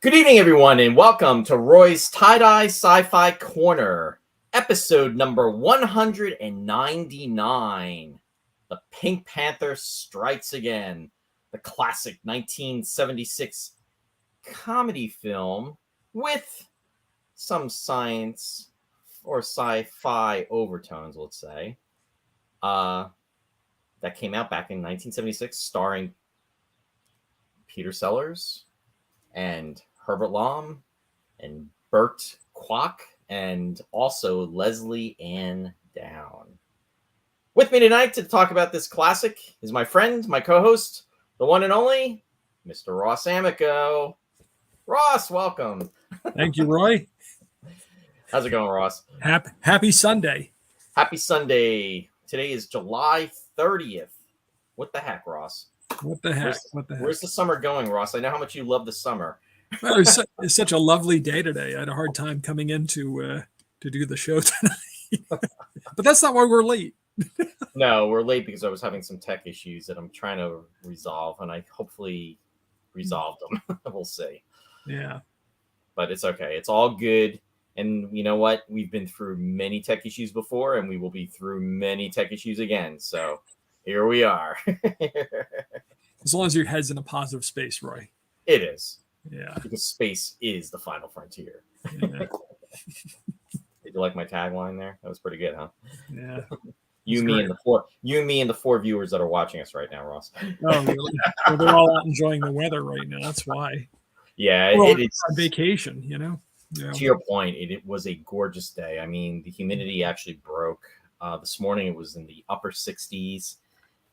Good evening, everyone, and welcome to Roy's Tie-Dye Sci-Fi Corner, episode number 199. The Pink Panther strikes again, the classic 1976 comedy film with some science or sci-fi overtones, let's say, that came out back in 1976, starring Peter Sellers and Herbert Lom and Burt Kwok and also Leslie Ann Down. With me tonight to talk about this classic is my friend, my co-host, the one and only Mr. Ross Amico. Ross, welcome. Thank you, Roy. How's it going, Ross? Happy Sunday. Happy Sunday. Today is July 30th. What the heck, Ross? What the heck? Where's the summer going, Ross? I know how much you love the summer. Well, it's such a lovely day today. I had a hard time coming in to do the show tonight. But that's not why we're late. No, we're late because I was having some tech issues that I'm trying to resolve, and I hopefully resolved them. We'll see. Yeah. But it's okay. It's all good. And you know what? We've been through many tech issues before, and we will be through many tech issues again. So here we are. As long as your head's in a positive space, Roy. It is. Yeah. Because space is the final frontier. Yeah. Did you like my tagline there? That was pretty good, huh? Yeah. You, me, and the four viewers that are watching us right now, Ross. Oh, really? Well, they're all out enjoying the weather right now. That's why. Yeah, it is on vacation, Yeah. To your point, it was a gorgeous day. I mean, the humidity actually broke. This morning it was in the upper 60s.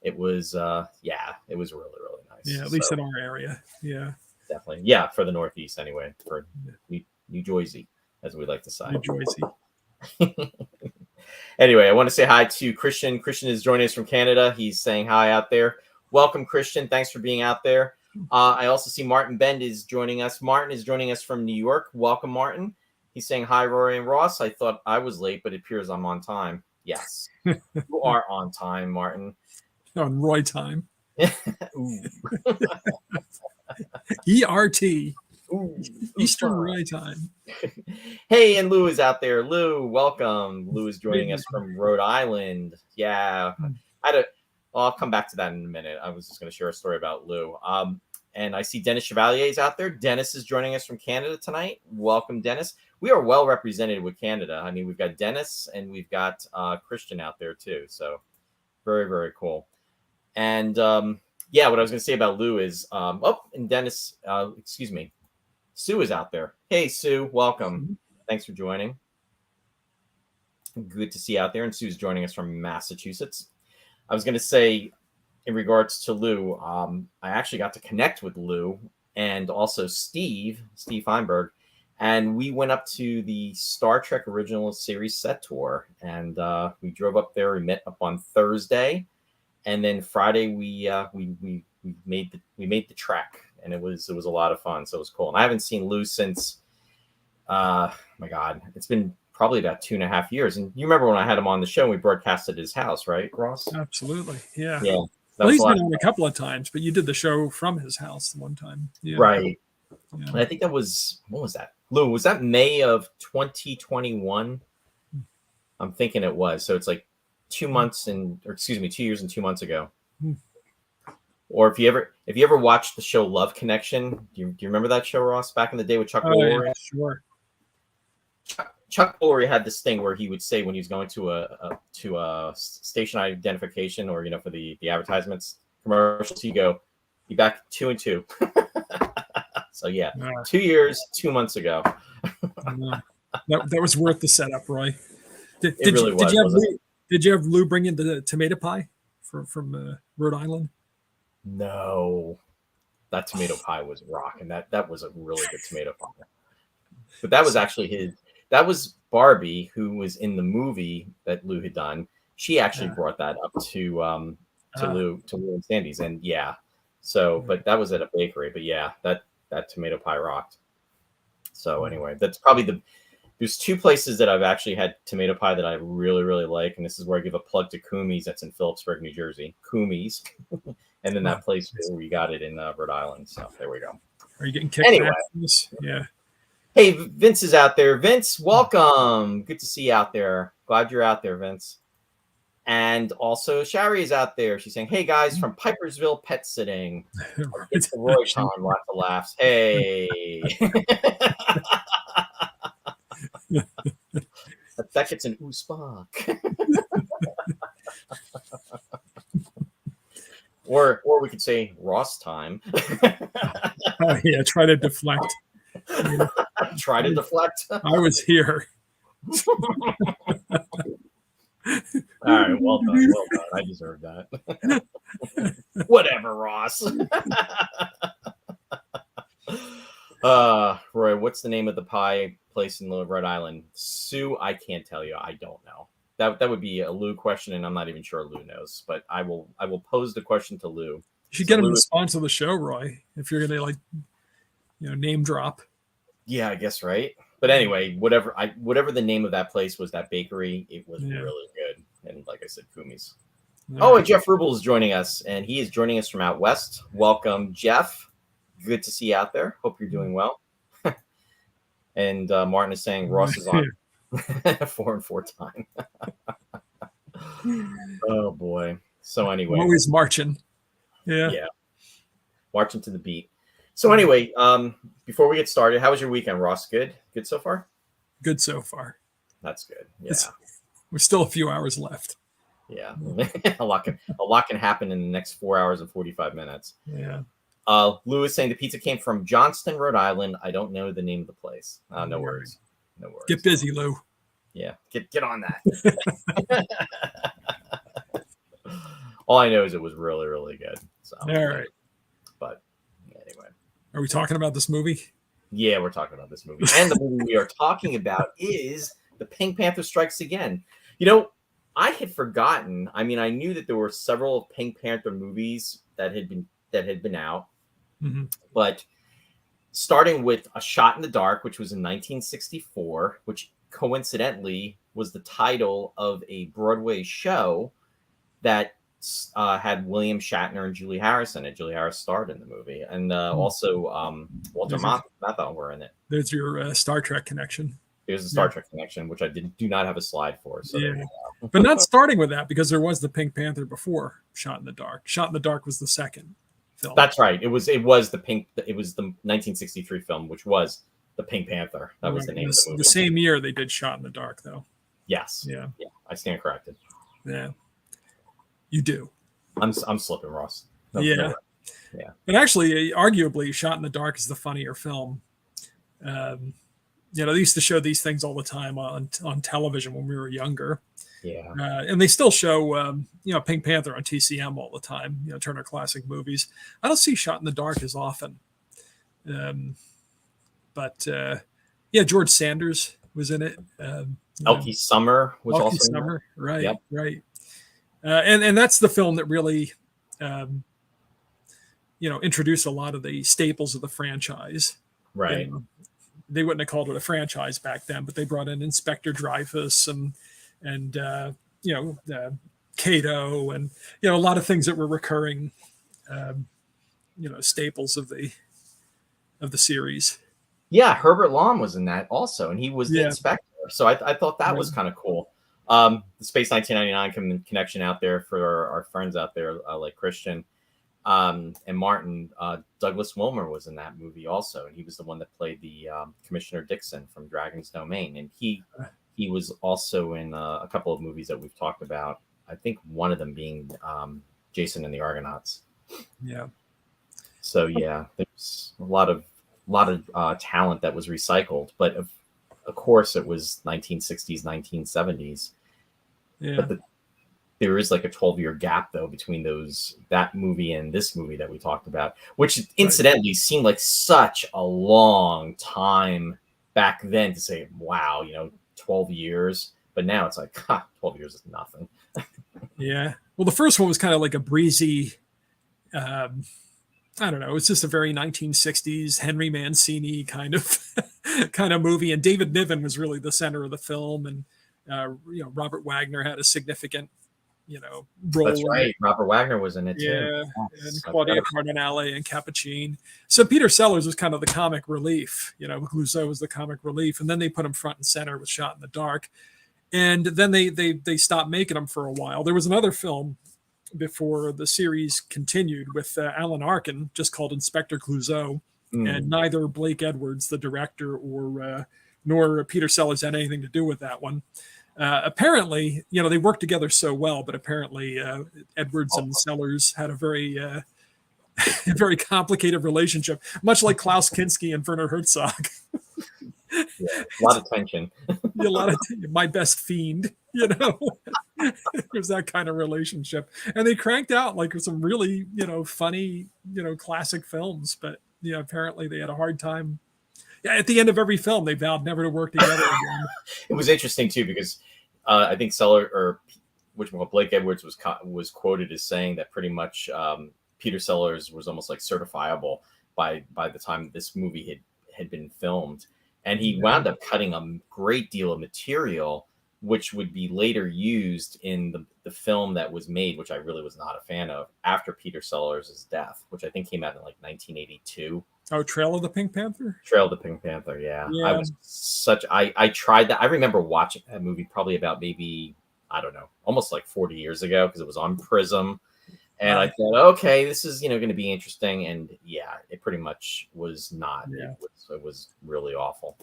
It was, it was really, really nice. Yeah, at least in our area. Yeah. Definitely. Yeah, for the Northeast anyway, for New Jersey, as we like to say. New Jersey. Anyway, I want to say hi to Christian. Christian is joining us from Canada. He's saying hi out there. Welcome, Christian. Thanks for being out there. I also see Martin Bend is joining us. Martin is joining us from New York. Welcome, Martin. He's saying hi, Rory and Ross. I thought I was late, but it appears I'm on time. Yes, you are on time, Martin. On Roy time. ERT. Ooh, Eastern Roy time. Hey, and Lou is out there. Lou, welcome. Lou is joining us from Rhode Island. Yeah, I'll come back to that in a minute. I was just going to share a story about Lou. And I see Dennis Chevalier is out there. Dennis is joining us from Canada tonight. Welcome, Dennis. We are well represented with Canada. I mean, we've got Dennis and we've got Christian out there too. So very, very cool. And what I was going to say about Lou is, and Dennis, Sue is out there. Hey, Sue, welcome. Thanks for joining. Good to see you out there. And Sue's joining us from Massachusetts. I was going to say, in regards to Lou, I actually got to connect with Lou and also Steve Feinberg, and we went up to the Star Trek Original Series set tour, and we drove up there. We met up on Thursday, and then Friday we made the trek, and it was a lot of fun. So it was cool. And I haven't seen Lou since, my God, it's been probably about 2.5 years. And you remember when I had him on the show, and we broadcasted his house, right, Ross? Absolutely. Yeah. Yeah. Well, he's been on a couple of times, but you did the show from his house the one time. Yeah. Right. Yeah. And I think that was, what was that? Lou, was that May of 2021? I'm thinking it was. So it's like 2 years and 2 months ago. Or if you ever watched the show Love Connection, do you remember that show, Ross, back in the day with Chuck Woolery? Yeah, sure. Chuck Woolery had this thing where he would say when he was going to a station identification or for the advertisements commercials, he'd go, "Be back 2 and 2." So 2 years, 2 months ago. That was worth the setup, Roy. Did you have Lou bring in the tomato pie from Rhode Island? No, that tomato pie was rocking. That was a really good tomato pie. But that was actually that was Barbie, who was in the movie that Lou had done. She actually brought that up to Lou and Sandy's, and but that was at a bakery. But that tomato pie rocked. So anyway, that's probably there's two places that I've actually had tomato pie that I really, really like, and this is where I give a plug to Kumi's. That's in Phillipsburg, New Jersey. Kumi's. And then that place where we got it in Rhode Island. So there we go. Are you getting kicked Anyway. back from this? Yeah. Hey, Vince is out there. Vince, welcome. Good to see you out there. Glad you're out there, Vince. And also, Shari is out there. She's saying, "Hey guys, from Pipersville Pet Sitting. It's the Roy time. Lots of laughs. Hey." That gets an oosbach. Or we could say Ross time. Oh, yeah, try to deflect. Yeah. Try to deflect. I was here. All right, well done. I deserve that. Whatever, Ross. Roy, what's the name of the pie place in Rhode Island? Sue, I can't tell you. I don't know. That would be a Lou question, and I'm not even sure Lou knows. But I will pose the question to Lou. You should get him to sponsor the show, Roy, if you're gonna name drop. Yeah, I guess, right. But anyway, whatever the name of that place was, that bakery, it was really good. And like I said, Kumi's. Oh, and Jeff Rubel is joining us, and he is joining us from out west. Welcome, Jeff. Good to see you out there. Hope you're doing well. And Martin is saying Ross is on 4-4 time. Oh boy. So anyway, always marching. Yeah. Marching to the beat. So anyway, before we get started, how was your weekend, Ross? Good so far? Good so far. That's good. Yeah. We're still a few hours left. Yeah. a lot can happen in the next 4 hours and 45 minutes. Yeah. Lou is saying the pizza came from Johnston, Rhode Island. I don't know the name of the place. No worries. No worries. Get busy, Lou. Yeah. Get on that. All I know is it was really, really good. So all right. But anyway. Are we talking about this movie? Yeah, we're talking about this movie. And the movie we are talking about is The Pink Panther Strikes Again. I had forgotten. I mean, I knew that there were several Pink Panther movies that had been out. Mm-hmm. But starting with A Shot in the Dark, which was in 1964, which coincidentally was the title of a Broadway show that had William Shatner and Julie Harris in it. Julie Harris starred in the movie, and also Walter Matthau were in it. There's your Star Trek connection. There's a Star Trek connection, which I do not have a slide for. So but not starting with that, because there was the Pink Panther before Shot in the Dark. Shot in the Dark was the second film. That's right. It was the 1963 film, which was the Pink Panther. That was the name of the movie. The same year they did Shot in the Dark, though. Yes. Yeah. I stand corrected. Yeah. You do. I'm slipping, Ross. Yeah. But actually, arguably, Shot in the Dark is the funnier film. They used to show these things all the time on television when we were younger. Yeah. And they still show, Pink Panther on TCM all the time, Turner Classic Movies. I don't see Shot in the Dark as often. But George Sanders was in it. Elkie Summer was Elkie also Summer. in Right, yep. Right. And that's the film that really, introduced a lot of the staples of the franchise. Right. They wouldn't have called it a franchise back then, but they brought in Inspector Dreyfus and Cato and a lot of things that were recurring, staples of the series. Yeah, Herbert Lom was in that also, and he was the inspector. So I thought that was kind of cool. The Space 1999 connection out there for our friends out there like Christian and Martin. Douglas Wilmer was in that movie also, and he was the one that played the Commissioner Dixon from Dragon's Domain, and he was also in a couple of movies that we've talked about. I think one of them being Jason and the Argonauts. Yeah. So there's a lot of talent that was recycled, but of course it was 1960s, 1970s. Yeah. But there is like a 12-year gap though between that movie and this movie that we talked about, which incidentally seemed like such a long time back then to say, wow, 12 years. But now it's like, 12 years is nothing. Yeah. Well, the first one was kind of like a breezy, I don't know. It's just a very 1960s Henry Mancini kind of movie. And David Niven was really the center of the film. And, Robert Wagner had a significant role. That's right. Robert Wagner was in it too. Yeah, Yes, and Claudia Cardinale and Cappuccine. So Peter Sellers was kind of the comic relief. Clouseau was the comic relief, and then they put him front and center with Shot in the Dark, and then they stopped making them for a while. There was another film before the series continued with Alan Arkin, just called Inspector Clouseau, and neither Blake Edwards, the director, or nor Peter Sellers had anything to do with that one. Apparently, they worked together so well, but apparently Edwards and Sellers had a very very complicated relationship, much like Klaus Kinski and Werner Herzog. Yeah, a lot of tension. My best fiend, it was that kind of relationship. And they cranked out like some really, funny, classic films, but apparently they had a hard time. Yeah, at the end of every film, they vowed never to work together again. It was interesting too because I think Blake Edwards was quoted as saying that pretty much Peter Sellers was almost like certifiable by the time this movie had been filmed, and he wound up cutting a great deal of material, which would be later used in the film that was made, which I really was not a fan of, after Peter Sellers' death, which I think came out in like 1982. Oh, Trail of the Pink Panther? Trail of the Pink Panther, yeah. I tried that. I remember watching that movie probably about maybe, I don't know, almost like 40 years ago, because it was on Prism. And I thought, okay, this is, going to be interesting. And yeah, it pretty much was not. Yeah. It was really awful.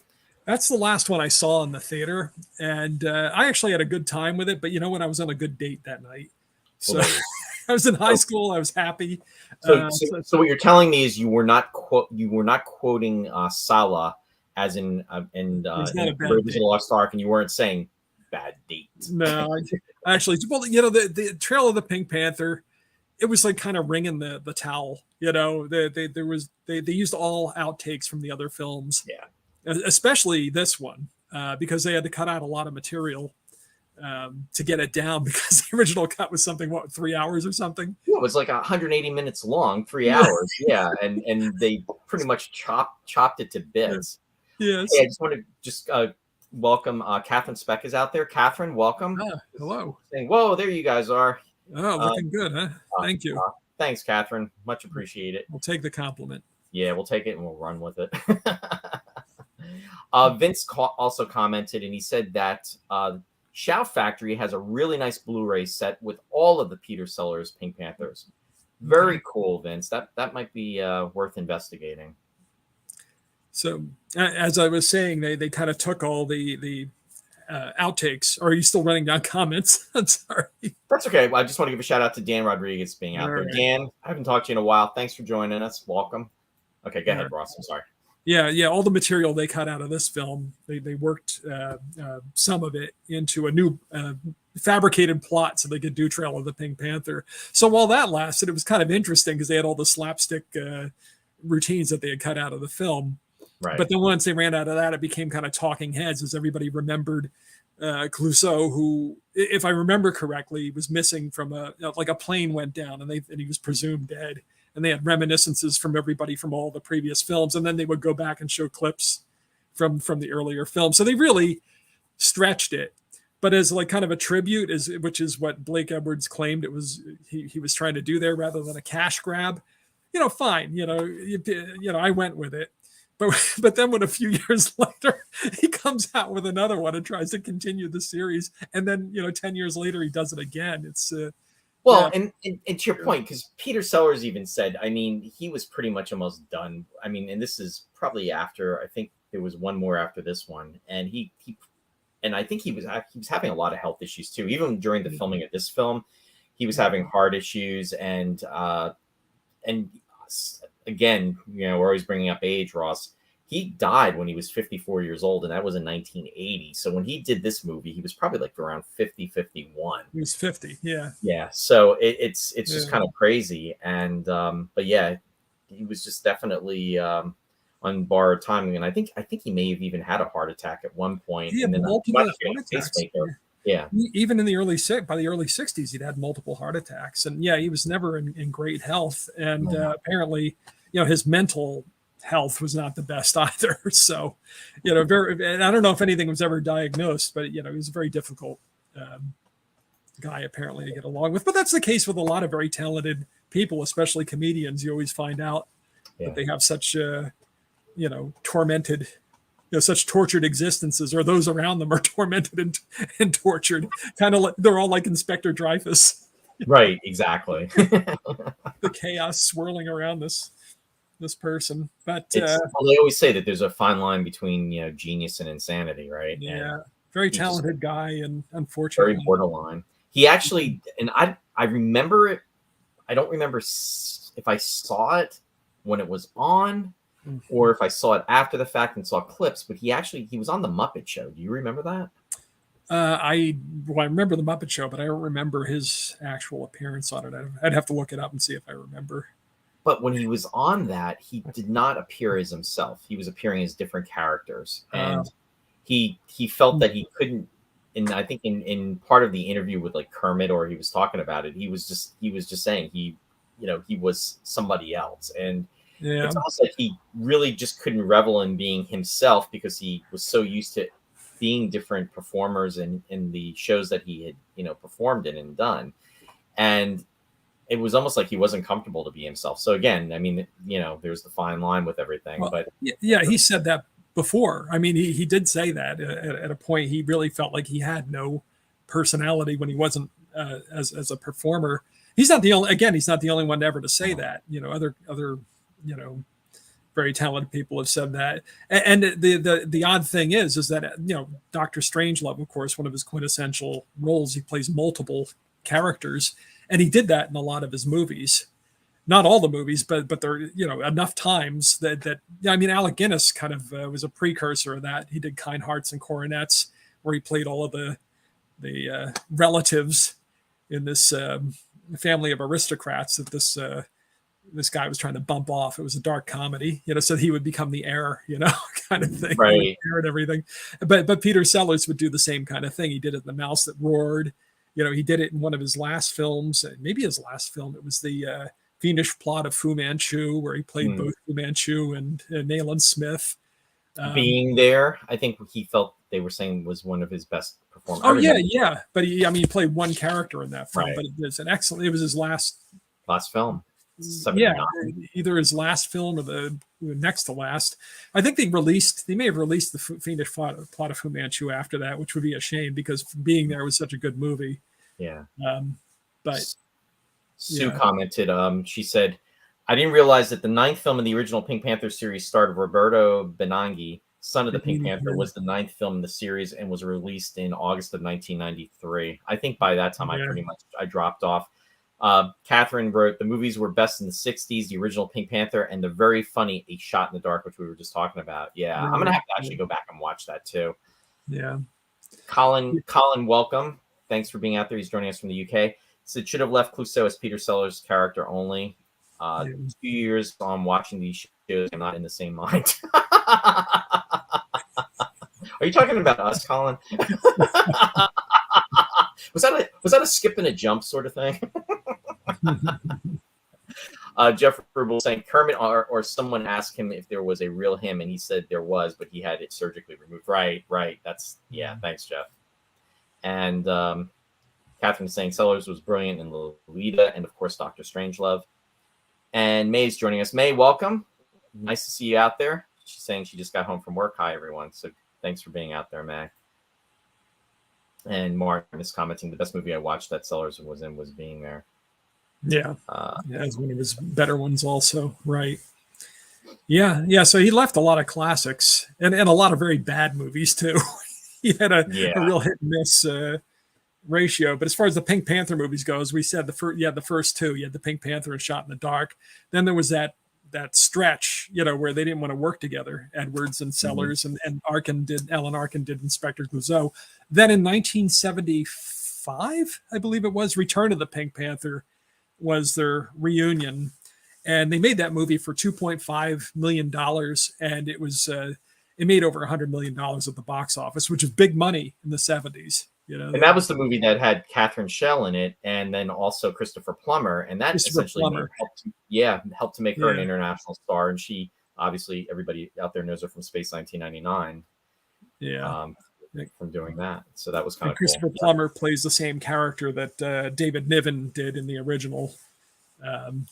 That's the last one I saw in the theater. And I actually had a good time with it. But when I was on a good date that night. So I was in high school. I was happy. So what you're telling me is you were not quoting Salah as in Raiders of the Lost Ark, and you weren't saying bad date. No, actually, well, the Trail of the Pink Panther, it was like kind of ringing the towel. They used all outtakes from the other films. Yeah, especially this one because they had to cut out a lot of material. To get it down, because the original cut was something, 3 hours or something? Yeah, it was like 180 minutes long, 3 hours. Yeah, and they pretty much chopped it to bits. Yes. Hey, I just want to welcome Catherine Speck is out there. Catherine, welcome. Hello. Saying, whoa, there you guys are. Oh, looking good, huh? Thank you. Thanks, Catherine. Much appreciated. We'll take the compliment. Yeah, we'll take it and we'll run with it. Vince also commented, and he said that Shout Factory has a really nice Blu-ray set with all of the Peter Sellers Pink Panthers. Very cool, Vince. That might be worth investigating. So, as I was saying, they kind of took all the outtakes. Are you still running down comments? I'm sorry. That's okay. I just want to give a shout out to Dan Rodriguez being out there. Right. Dan, I haven't talked to you in a while. Thanks for joining us. Welcome. Okay, go ahead, Ross. I'm sorry. Yeah. All the material they cut out of this film, they worked some of it into a new fabricated plot so they could do Trail of the Pink Panther. So while that lasted, it was kind of interesting because they had all the slapstick routines that they had cut out of the film. Right. But then once they ran out of that, it became kind of talking heads as everybody remembered Clouseau, who, if I remember correctly, was missing from a plane went down and he was presumed dead. And they had reminiscences from everybody from all the previous films. And then they would go back and show clips from the earlier film. So they really stretched it. But as like kind of a tribute, which is what Blake Edwards claimed it was, he was trying to do there rather than a cash grab, fine. I went with it. But then when a few years later, he comes out with another one and tries to continue the series. And then, 10 years later, he does it again. It's... Well, and to your point, because Peter Sellers even said, I mean, he was pretty much almost done. I mean, and this is probably after, I think there was one more after this one. And and I think he was having a lot of health issues too. Even during the filming of this film, he was having heart issues. And again, we're always bringing up age, Ross. He died when he was 54 years old, and that was in 1980. So when he did this movie, he was probably like around 50, 51. He was 50, yeah. Yeah, so it's just kind of crazy. And but yeah, he was just definitely on borrowed timing. And I think he may have even had a heart attack at one point. He had multiple heart attacks. Yeah. Even by the early 60s, he'd had multiple heart attacks. And yeah, he was never in great health. And apparently, his mental health was not the best either. So, I don't know if anything was ever diagnosed, but he was very difficult guy apparently to get along with. But that's the case with a lot of very talented people, especially comedians. You always find out that they have such, tormented, such tortured existences, or those around them are tormented and tortured. Kind of like they're all like Inspector Dreyfus. Right, exactly. The chaos swirling around this person. But well, they always say that there's a fine line between genius and insanity, right? Yeah, and very talented guy, and unfortunately very borderline. He actually, and I remember it. I don't remember if I saw it when it was on, or if I saw it after the fact and saw clips. But he was on the Muppet Show. Do you remember that? I remember the Muppet Show, but I don't remember his actual appearance on it. I'd have to look it up and see if I remember. But when he was on that, he did not appear as himself. He was appearing as different characters, and he felt that he couldn't. And I think in part of the interview with like Kermit, or he was talking about it, he was just saying he was somebody else, and it's almost like he really just couldn't revel in being himself because he was so used to being different performers in the shows that he had performed in and done, and it was almost like he wasn't comfortable to be himself. So again, I mean, there's the fine line with everything. Well, but he said that before. I mean, he did say that at a point. He really felt like he had no personality when he wasn't as a performer. He's not the only one ever to say that. Other very talented people have said that. And the odd thing is that Dr. Strangelove, of course, one of his quintessential roles, he plays multiple characters, and he did that in a lot of his movies. Not all the movies, but there enough times that I mean, Alec Guinness kind of was a precursor of that. He did Kind Hearts and Coronets, where he played all of the relatives in this family of aristocrats that this guy was trying to bump off. It was a dark comedy, so he would become the heir, kind of thing, right? And everything. But Peter Sellers would do the same kind of thing. He did it in The Mouse That Roared. He did it in one of his last films, maybe his last film. It was the Fiendish Plot of Fu Manchu, where he played both Fu Manchu and Nayland Smith. Being there, I think he felt they were saying was one of his best performances. Oh yeah. But he played one character in that film, right. But it was his last film. 79. Yeah, either his last film or the next to last. I think they may have released the Fiendish Plot of Fu Manchu after that, which would be a shame because Being There was such a good movie. Yeah. But Sue commented, she said, I didn't realize that the 9th film in the original Pink Panther series starred Roberto Benigni, son of the Pink Panther, was the 9th film in the series and was released in August of 1993. I think by that time I dropped off. Catherine wrote, the movies were best in the 60s, the original Pink Panther, and the very funny A Shot in the Dark, which we were just talking about. Yeah, I'm going to have to actually go back and watch that too. Yeah. Colin, welcome. Thanks for being out there. He's joining us from the UK. So it should have left Clouseau as Peter Sellers' character only. 2 years on watching these shows, I'm not in the same mind. Are you talking about us, Colin? Was that a skip and a jump sort of thing? Jeff Rubel saying Kermit or someone asked him if there was a real him, and he said there was, but he had it surgically removed. Right. That's Thanks, Jeff. And Catherine saying Sellers was brilliant in Lolita, and of course Dr. Strangelove. And May's joining us. May, welcome. Nice to see you out there. She's saying she just got home from work. Hi, everyone. So thanks for being out there, May. And Martin is commenting, the best movie I watched that Sellers was in was Being There. Yeah. As one of his better ones also. Right. Yeah. So he left a lot of classics and a lot of very bad movies too. He had a real hit and miss ratio. But as far as the Pink Panther movies go, as we said, the first two, you had the Pink Panther and Shot in the Dark. Then there was that stretch, where they didn't want to work together, Edwards and Sellers, and Alan Arkin did Inspector Clouseau. Then in 1975, I believe it was, Return of the Pink Panther was their reunion. And they made that movie for $2.5 million. And it made over $100 million at the box office, which is big money in the 70s. And that was the movie that had Catherine Schell in it, and then also Christopher Plummer, and that essentially helped to make her an international star. And she, obviously, everybody out there knows her from Space 1999. from doing that. So that was kind And of cool. Christopher Plummer plays the same character that David Niven did in the original. And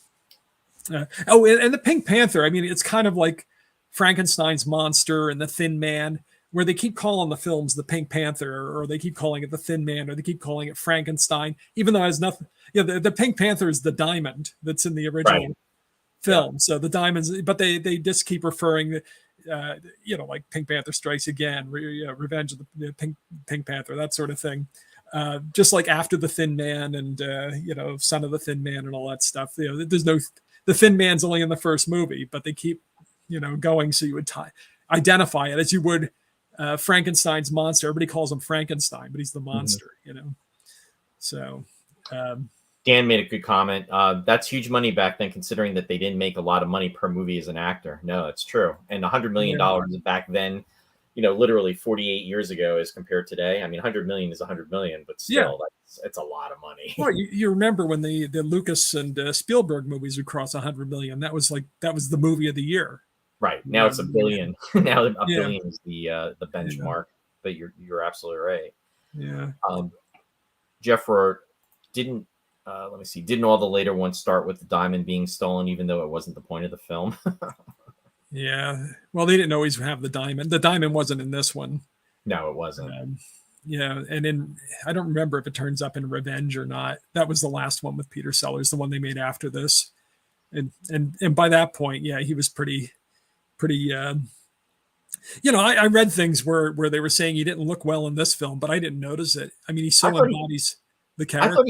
the Pink Panther. I mean, it's kind of like Frankenstein's monster and the Thin Man, where they keep calling the films the Pink Panther, or they keep calling it the Thin Man, or they keep calling it Frankenstein, even though it has nothing. You know, the Pink Panther is the diamond that's in the original film. Yeah. So the diamonds, but they just keep referring, like Pink Panther Strikes Again, Revenge of the Pink Panther, that sort of thing. Just like After the Thin Man and Son of the Thin Man and all that stuff. There's no, the Thin Man's only in the first movie, but they keep going, so you would identify it as you would Frankenstein's monster. Everybody calls him Frankenstein, but he's the monster. So Dan made a good comment. That's huge money back then, considering that they didn't make a lot of money per movie as an actor. No, it's true. And $100 million back then, literally 48 years ago as compared to today. I mean, 100 million is 100 million, but still, it's a lot of money. Well, you remember when the Lucas and Spielberg movies would cross 100 million? That was the movie of the year. Right. Now it's $1 billion. Now $1 billion is the benchmark. But you're absolutely right. Yeah. Jeff didn't all the later ones start with the diamond being stolen, even though it wasn't the point of the film? Yeah. Well, they didn't always have the diamond. The diamond wasn't in this one. No, it wasn't. And I don't remember if it turns up in Revenge or not. That was the last one with Peter Sellers, the one they made after this. And by that point, he was pretty. I read things where they were saying he didn't look well in this film, but I didn't notice it. I mean, he so embodies the character.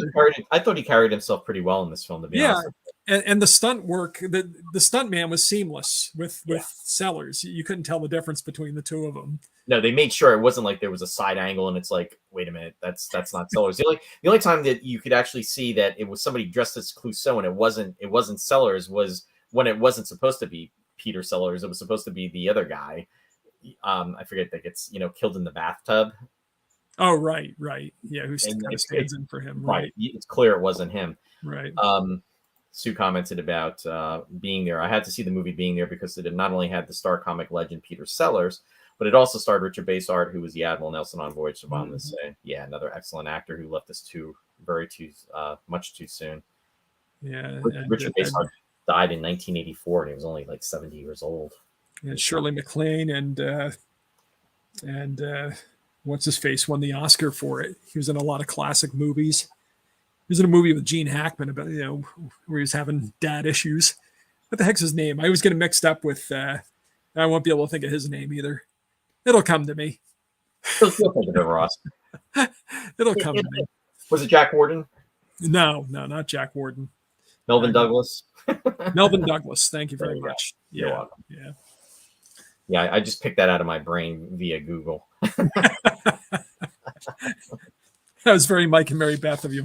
I thought he carried himself pretty well in this film, to be honest. And the stunt work, the stunt man was seamless with Sellers. You couldn't tell the difference between the two of them. No, they made sure it wasn't like there was a side angle and it's like, wait a minute, that's not Sellers. The only time that you could actually see that it was somebody dressed as Clouseau and it wasn't Sellers was when it wasn't supposed to be Peter Sellers. It was supposed to be the other guy. I forget that gets killed in the bathtub. Oh, right. Yeah, who kind of stands in for him. Right. It's clear it wasn't him. Right. Sue commented about being there. I had to see the movie being there because it not only had the star comic legend Peter Sellers, but it also starred Richard Basehart, who was the Admiral Nelson on Voyage to Bomb this day. Yeah, another excellent actor who left us much too soon. Yeah. Richard Basehart died in 1984, and he was only like 70 years old. Yeah, Shirley MacLaine and what's his face won the Oscar for it. He was in a lot of classic movies. He was in a movie with Gene Hackman about where he was having dad issues. What the heck's his name? I always get him mixed up with. I won't be able to think of his name either. It'll come to me. You'll think of it, Ross. It'll come to me. Was it Jack Warden? No, not Jack Warden. Melvin Douglas. Melvin Douglas. Thank you very much. You're welcome. Yeah. Yeah, I just picked that out of my brain via Google. That was very Mike and Mary Beth of you.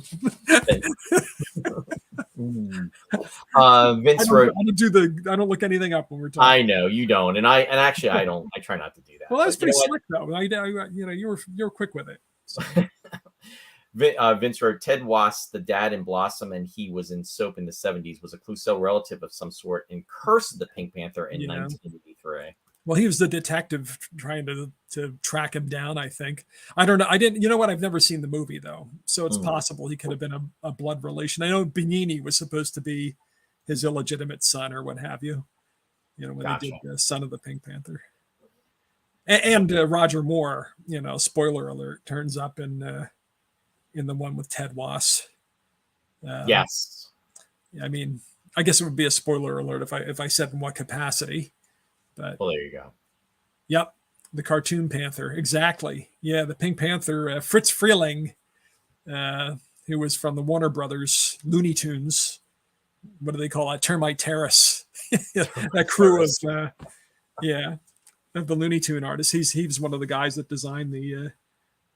Vince wrote. I don't look anything up when we're talking. I know you don't, and actually I don't. I try not to do that. Well, that was pretty slick though. You were quick with it. So. Vince wrote, Ted Wass, the dad in Blossom, and he was in Soap in the 70s, was a Clouseau relative of some sort and cursed the Pink Panther in 1983. Well, he was the detective trying to track him down, I think. I don't know. I didn't, I've never seen the movie though. So it's possible he could have been a blood relation. I know Benigni was supposed to be his illegitimate son or what have you, when they did Son of the Pink Panther. And Roger Moore, spoiler alert, turns up in the one with Ted Wass. Yes. I mean, I guess it would be a spoiler alert if I said in what capacity. But well, there you go. Yep, the cartoon Panther, exactly. Yeah, the Pink Panther, Fritz Freleng, who was from the Warner Brothers Looney Tunes. What do they call it? Termite Terrace. That crew of the Looney Tune artists. He was one of the guys that designed the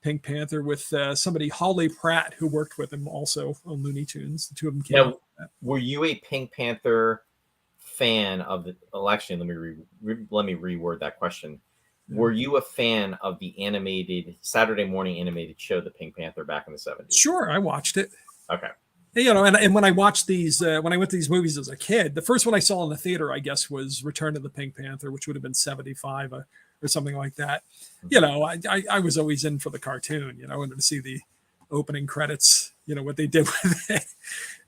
Pink Panther with somebody, Holly Pratt, who worked with him also on Looney Tunes. The two of them came out. Were you a Pink Panther fan of the? Well, actually, let me reword that question. Were you a fan of the animated Saturday morning animated show, The Pink Panther, back in the 70s? Sure, I watched it. Okay. And when I watched these, when I went to these movies as a kid, the first one I saw in the theater, I guess, was Return of the Pink Panther, which would have been 75. or something like that. You know, I was always in for the cartoon. You know, I wanted to see the opening credits. You know what they did with it.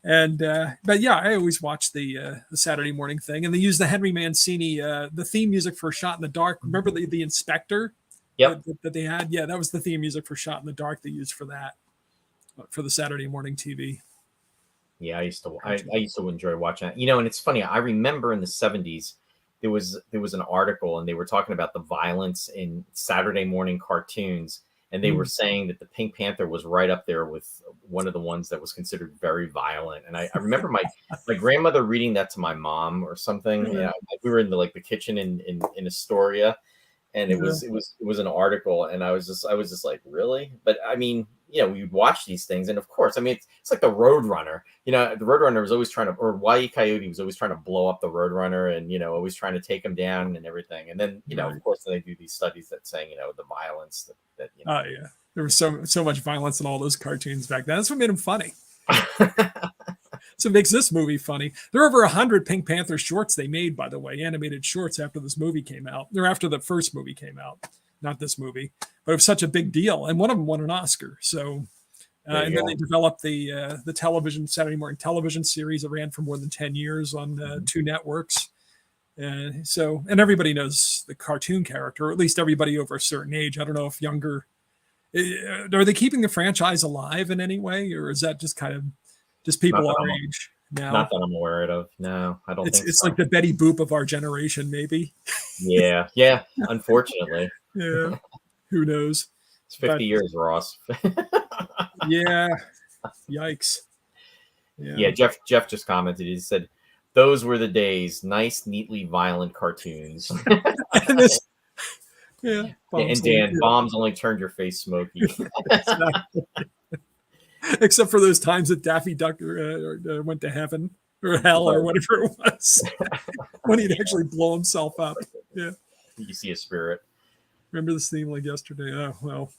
And but yeah, I always watched the Saturday morning thing, and they used the Henry Mancini the theme music for Shot in the Dark. Remember the inspector Yep. that they had? Yeah, that was the theme music for Shot in the Dark they used for that for the Saturday morning TV. Yeah, I used to enjoy watching it. You know, and it's funny. I remember in the 70s there was an article, and they were talking about the violence in Saturday morning cartoons, and they were saying that the Pink Panther was right up there with one of the ones that was considered very violent. And I remember my grandmother reading that to my mom or something. Mm-hmm. Yeah, we were in the kitchen in Astoria, and it was an article, and I was just like, really? But I mean, you know, we would watch these things, and of course, I mean, it's like the Roadrunner. You know, the Roadrunner was always trying to, or Wile E. Coyote was always trying to blow up the Roadrunner, and you know, always trying to take him down and everything. And then, you know, of course, they do these studies that saying, you know, the violence that you know. Oh yeah, there was so much violence in all those cartoons back then. That's what made them funny. So it makes this movie funny. There are over 100 Pink Panther shorts they made, by the way, animated shorts after this movie came out. Or after the first movie came out, not this movie. But it was such a big deal, and one of them won an Oscar. So, and then they developed the television Saturday morning television series that ran for more than 10 years on 2 networks. And everybody knows the cartoon character, or at least everybody over a certain age. I don't know if younger. Are they keeping the franchise alive in any way, or is that just kind of just people our age now? Not that I'm aware of. No, I don't think it's so. like the Betty Boop of our generation, maybe. Yeah, unfortunately. Yeah, who knows? It's 50 years, Ross. Yeah, yikes. Yeah, Jeff just commented. He said, "Those were the days. Nice, neatly violent cartoons." Yeah, and Dan, bombs only turned your face smoky. Except for those times that Daffy Duck went to heaven or hell or whatever it was, when he'd actually blow himself up. Yeah, you see a spirit. Remember this theme like yesterday? Oh well,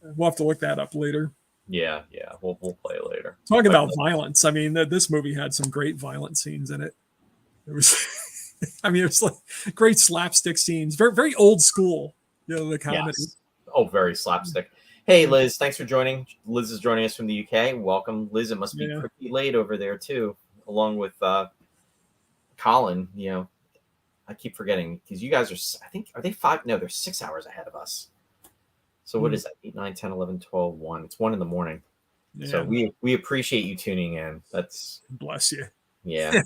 we'll have to look that up later. Yeah, we'll play it later. Talking about violence, I mean, this movie had some great violent scenes in it. It was, I mean, it was like great slapstick scenes, very very old school. You know, the comedy. Yes. Oh, very slapstick. Hey, Liz, thanks for joining. Liz is joining us from the UK. Welcome, Liz. It must be pretty late over there too, along with Colin. You know, I keep forgetting because you guys are, I think, are they 5? No, they're 6 hours ahead of us. So what is that? 8, 9, 10, 11, 12, 1. It's 1 in the morning. Yeah. So we appreciate you tuning in. That's bless you. Yeah.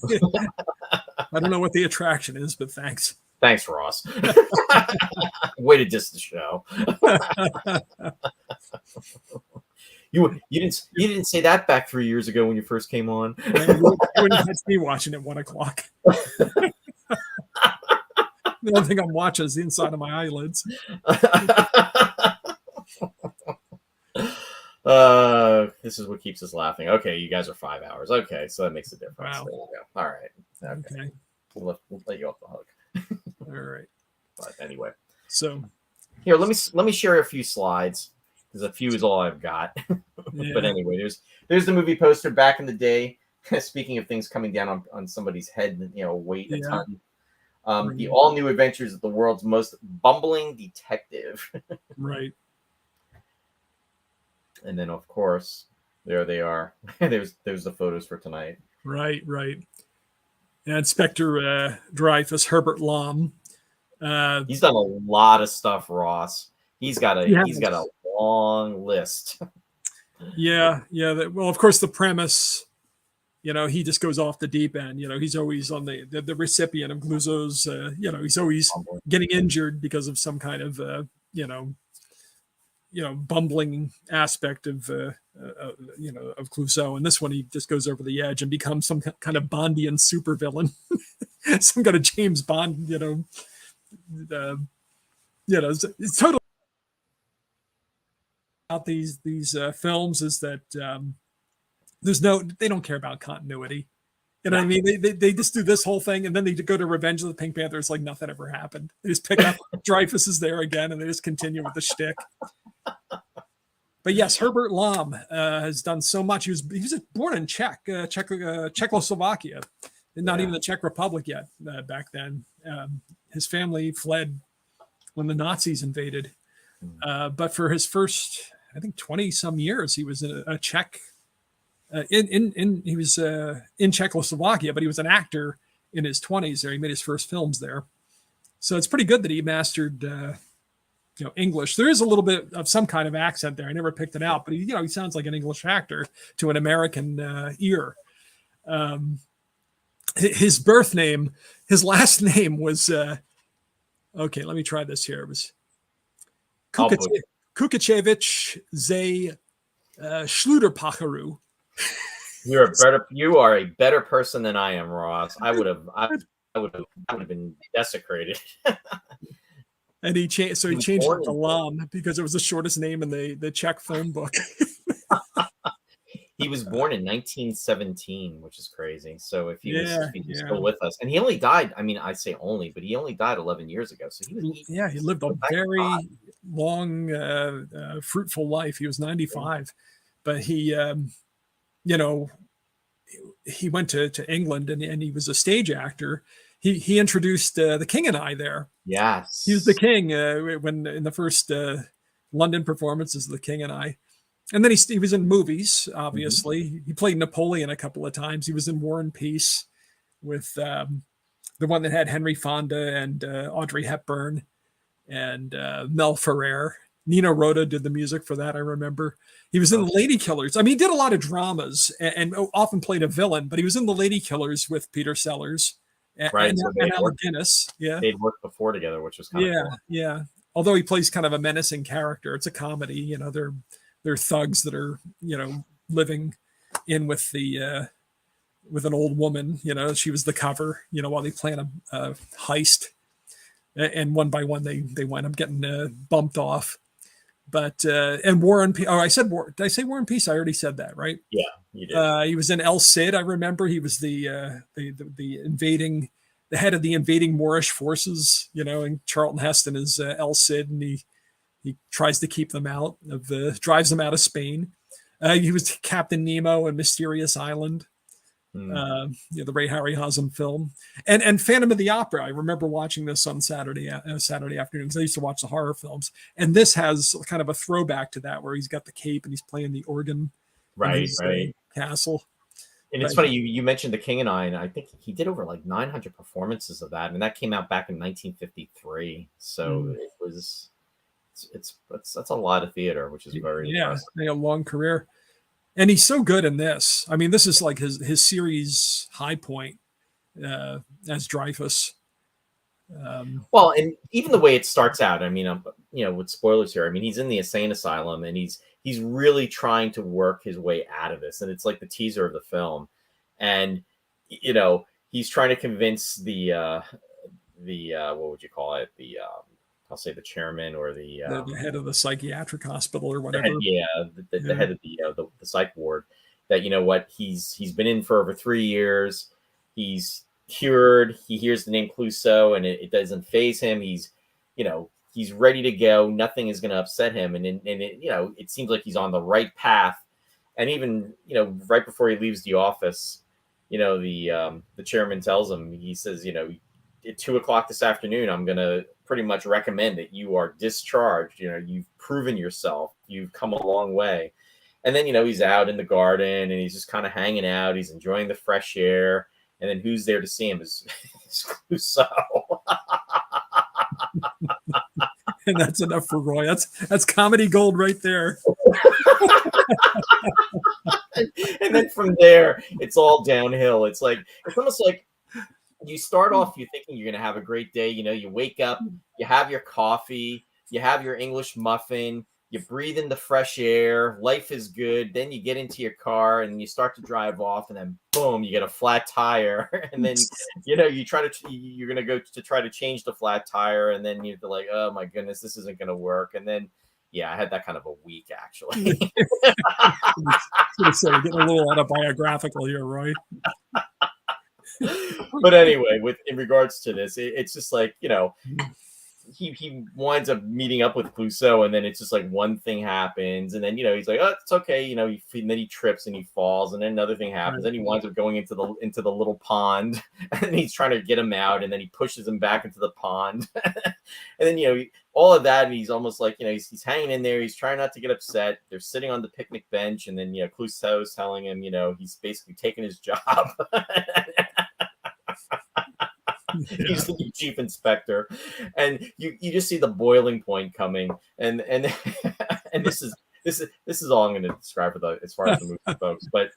I don't know what the attraction is, but thanks. Thanks, Ross. Way to diss the show. You didn't say that back 3 years ago when you first came on. You wouldn't catch me watching at 1 o'clock. The only thing I'm watching is the inside of my eyelids. This is what keeps us laughing. Okay, you guys are 5 hours. Okay, so that makes a difference. Wow. There you go. All right. Okay. We'll let you off the hook. All right. But anyway, so here, let me share a few slides because a few is all I've got. But anyway, there's the movie poster back in the day. Speaking of things coming down on somebody's head, you know, weight a ton. The all new adventures of the world's most bumbling detective. Right. And then, of course, there they are. there's the photos for tonight. Right. And Inspector Dreyfus, Herbert Lom. He's done a lot of stuff, Ross. He's got a long list. Yeah. Well, of course, the premise, you know, he just goes off the deep end. You know, he's always on the recipient of CLOUSEAU's. You know, he's always getting injured because of some kind of bumbling aspect of of CLOUSEAU. And this one, he just goes over the edge and becomes some kind of Bondian supervillain, some kind of James Bond. It's totally about these films is that they don't care about continuity. You know what I mean? They just do this whole thing, and then they go to Revenge of the Pink Panther. It's like nothing ever happened. They just pick up Dreyfus is there again, and they just continue with the shtick. But yes, Herbert Lom has done so much. He was born in Czechoslovakia, not even the Czech Republic yet back then. His family fled when the Nazis invaded. But for his first, I think 20 some years, he was a Czech. He was in Czechoslovakia, but he was an actor in his 20s there. He made his first films there. So it's pretty good that he mastered English. There is a little bit of some kind of accent there. I never picked it out, but he sounds like an English actor to an American ear. His birth name, his last name was okay, let me try this here. It was Kukachevich Ze Schluterpacheru. You are a better person than I am, Ross. I would have been desecrated. And he changed it to Lam because it was the shortest name in the Czech phone book. He was born in 1917, which is crazy. So if he was still with us, and he only died, I mean, I say only, but he only died 11 years ago. So he lived a very long, fruitful life. He was 95, but he went to England and he was a stage actor. He introduced The King and I there. Yes. He was the king when in the first London performances of The King and I. And then he was in movies, obviously. Mm-hmm. He played Napoleon a couple of times. He was in War and Peace with the one that had Henry Fonda and Audrey Hepburn and Mel Ferrer. Nino Rota did the music for that, I remember. He was in The Lady Killers. I mean, he did a lot of dramas and often played a villain, but he was in The Lady Killers with Peter Sellers and Alec Guinness. Yeah. They'd worked before together, which was kind of cool. Yeah. Although he plays kind of a menacing character. It's a comedy. They're thugs that are, living in with with an old woman. She was the cover, while they plan a heist. And one by one, they wind up getting bumped off. But and War and Peace. Oh, I said War. Did I say War and Peace? I already said that, right? Yeah, you did. He was in El Cid. I remember he was the head of the invading Moorish forces. And Charlton Heston is El Cid, and he tries to keep them out drives them out of Spain. He was Captain Nemo in Mysterious Island. The Ray Harryhausen film, and Phantom of the Opera. I remember watching this on Saturday afternoons. I used to watch the horror films, and this has kind of a throwback to that, where he's got the cape and he's playing the organ, right, castle. And it's funny you mentioned The King and I think he did over like 900 performances of that, and that came out back in 1953. So it was that's a lot of theater, which is very impressive. A long career. And he's so good in this. I mean, this is like his series high point as Dreyfus. Well, and even the way it starts out, I mean, with spoilers here, I mean, he's in the insane asylum and he's really trying to work his way out of this. And it's like the teaser of the film. And, he's trying to convince the what would you call it? I'll say the chairman or the head of the psychiatric hospital or whatever. The head of the psych ward. That he's been in for over 3 years. He's cured. He hears the name CLOUSEAU, and it doesn't faze him. He's ready to go. Nothing is going to upset him, and it seems like he's on the right path. And even right before he leaves the office, the chairman tells him, he says, at 2:00 this afternoon, I'm going to pretty much recommend that you are discharged. You've proven yourself. You've come a long way. And then, he's out in the garden and he's just kind of hanging out. He's enjoying the fresh air. And then who's there to see him is CLOUSEAU. And that's enough for Roy. That's comedy gold right there. And then from there, it's all downhill. It's almost like, you start off, you're thinking you're going to have a great day. You wake up, you have your coffee, you have your English muffin, you breathe in the fresh air. Life is good. Then you get into your car and you start to drive off, and then boom, you get a flat tire. And then, you're going to go to try to change the flat tire. And then you're like, oh my goodness, this isn't going to work. And then, I had that kind of a week, actually. So you're getting a little autobiographical here, Roy. But anyway, in regards to this, it's just like, he winds up meeting up with Clouseau, and then it's just like one thing happens, and then he's like, oh, it's okay, and then he trips and he falls, and then another thing happens, and he winds up going into the little pond, and he's trying to get him out, and then he pushes him back into the pond, and then all of that, and he's almost like he's hanging in there, he's trying not to get upset. They're sitting on the picnic bench, and then Clouseau's telling him he's basically taking his job. He's the new chief inspector, and you just see the boiling point coming, and and this is all I'm going to describe as far as the movie, folks. But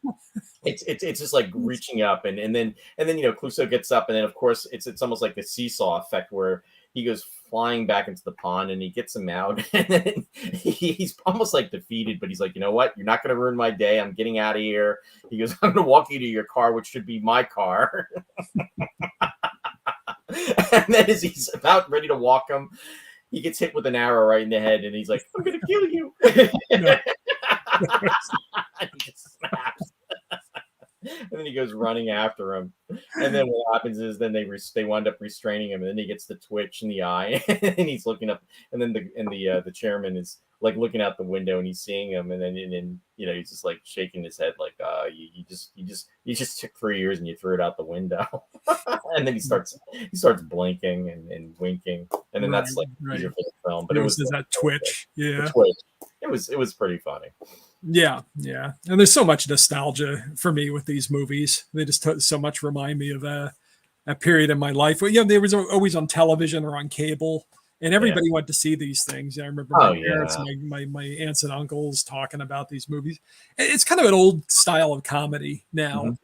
it's just like reaching up, and then Clouseau gets up, and then of course it's almost like the seesaw effect where he goes flying back into the pond, and he gets him out, and then he's almost like defeated, but he's like, you know what? You're not going to ruin my day. I'm getting out of here. He goes, I'm going to walk you to your car, which should be my car. And then as he's about ready to walk him, he gets hit with an arrow right in the head, and he's like, I'm going to kill you. And he just snaps. And then he goes running after him. And then what happens is then they wind up restraining him, and then he gets the twitch in the eye, and he's looking up, and then the chairman is like looking out the window, and he's seeing him, and then he's just like shaking his head like you just took 3 years and you threw it out the window. And then he starts blinking and winking, and then that's like easier for the film. But it was that twitch. Yeah. It was pretty funny. Yeah. And there's so much nostalgia for me with these movies. They just so much remind me of a period in my life. Well, they was always on television or on cable, and everybody went to see these things. I remember my parents, my aunts and uncles talking about these movies. It's kind of an old style of comedy now,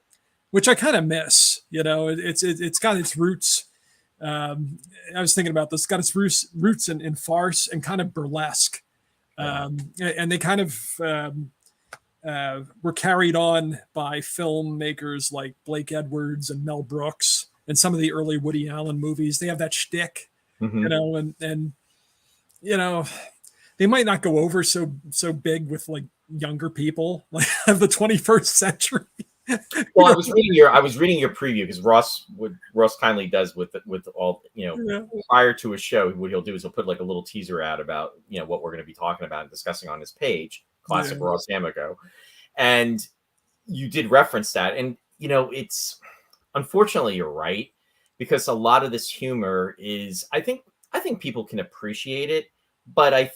which I kind of miss. It's got its roots. I was thinking about this. It's got its roots in farce and kind of burlesque. And they kind of were carried on by filmmakers like Blake Edwards and Mel Brooks, and some of the early Woody Allen movies. They have that shtick, and they might not go over so big with like younger people like of the 21st century. Well, I was reading your preview, because Ross kindly does with all prior to a show. What he'll do is he'll put like a little teaser out about what we're going to be talking about and discussing on his page, Classic Ross Amico, and you did reference that, and it's unfortunately you're right, because a lot of this humor is I think people can appreciate it, but I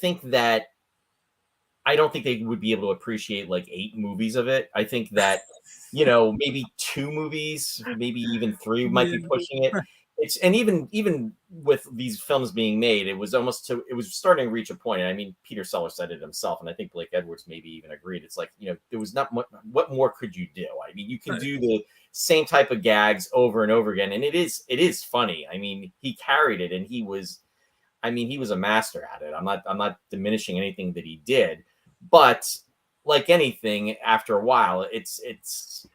don't think they would be able to appreciate like 8 movies of it. I think that maybe 2 movies, maybe even 3 might be pushing it. And even with these films being made, it was starting to reach a point. And I mean, Peter Sellers said it himself, and I think Blake Edwards maybe even agreed. It's like, there was not much. What more could you do? I mean, you can do the same type of gags over and over again, and it is funny. I mean, he carried it, and he was a master at it. I'm not diminishing anything that he did, but like anything, after a while, it's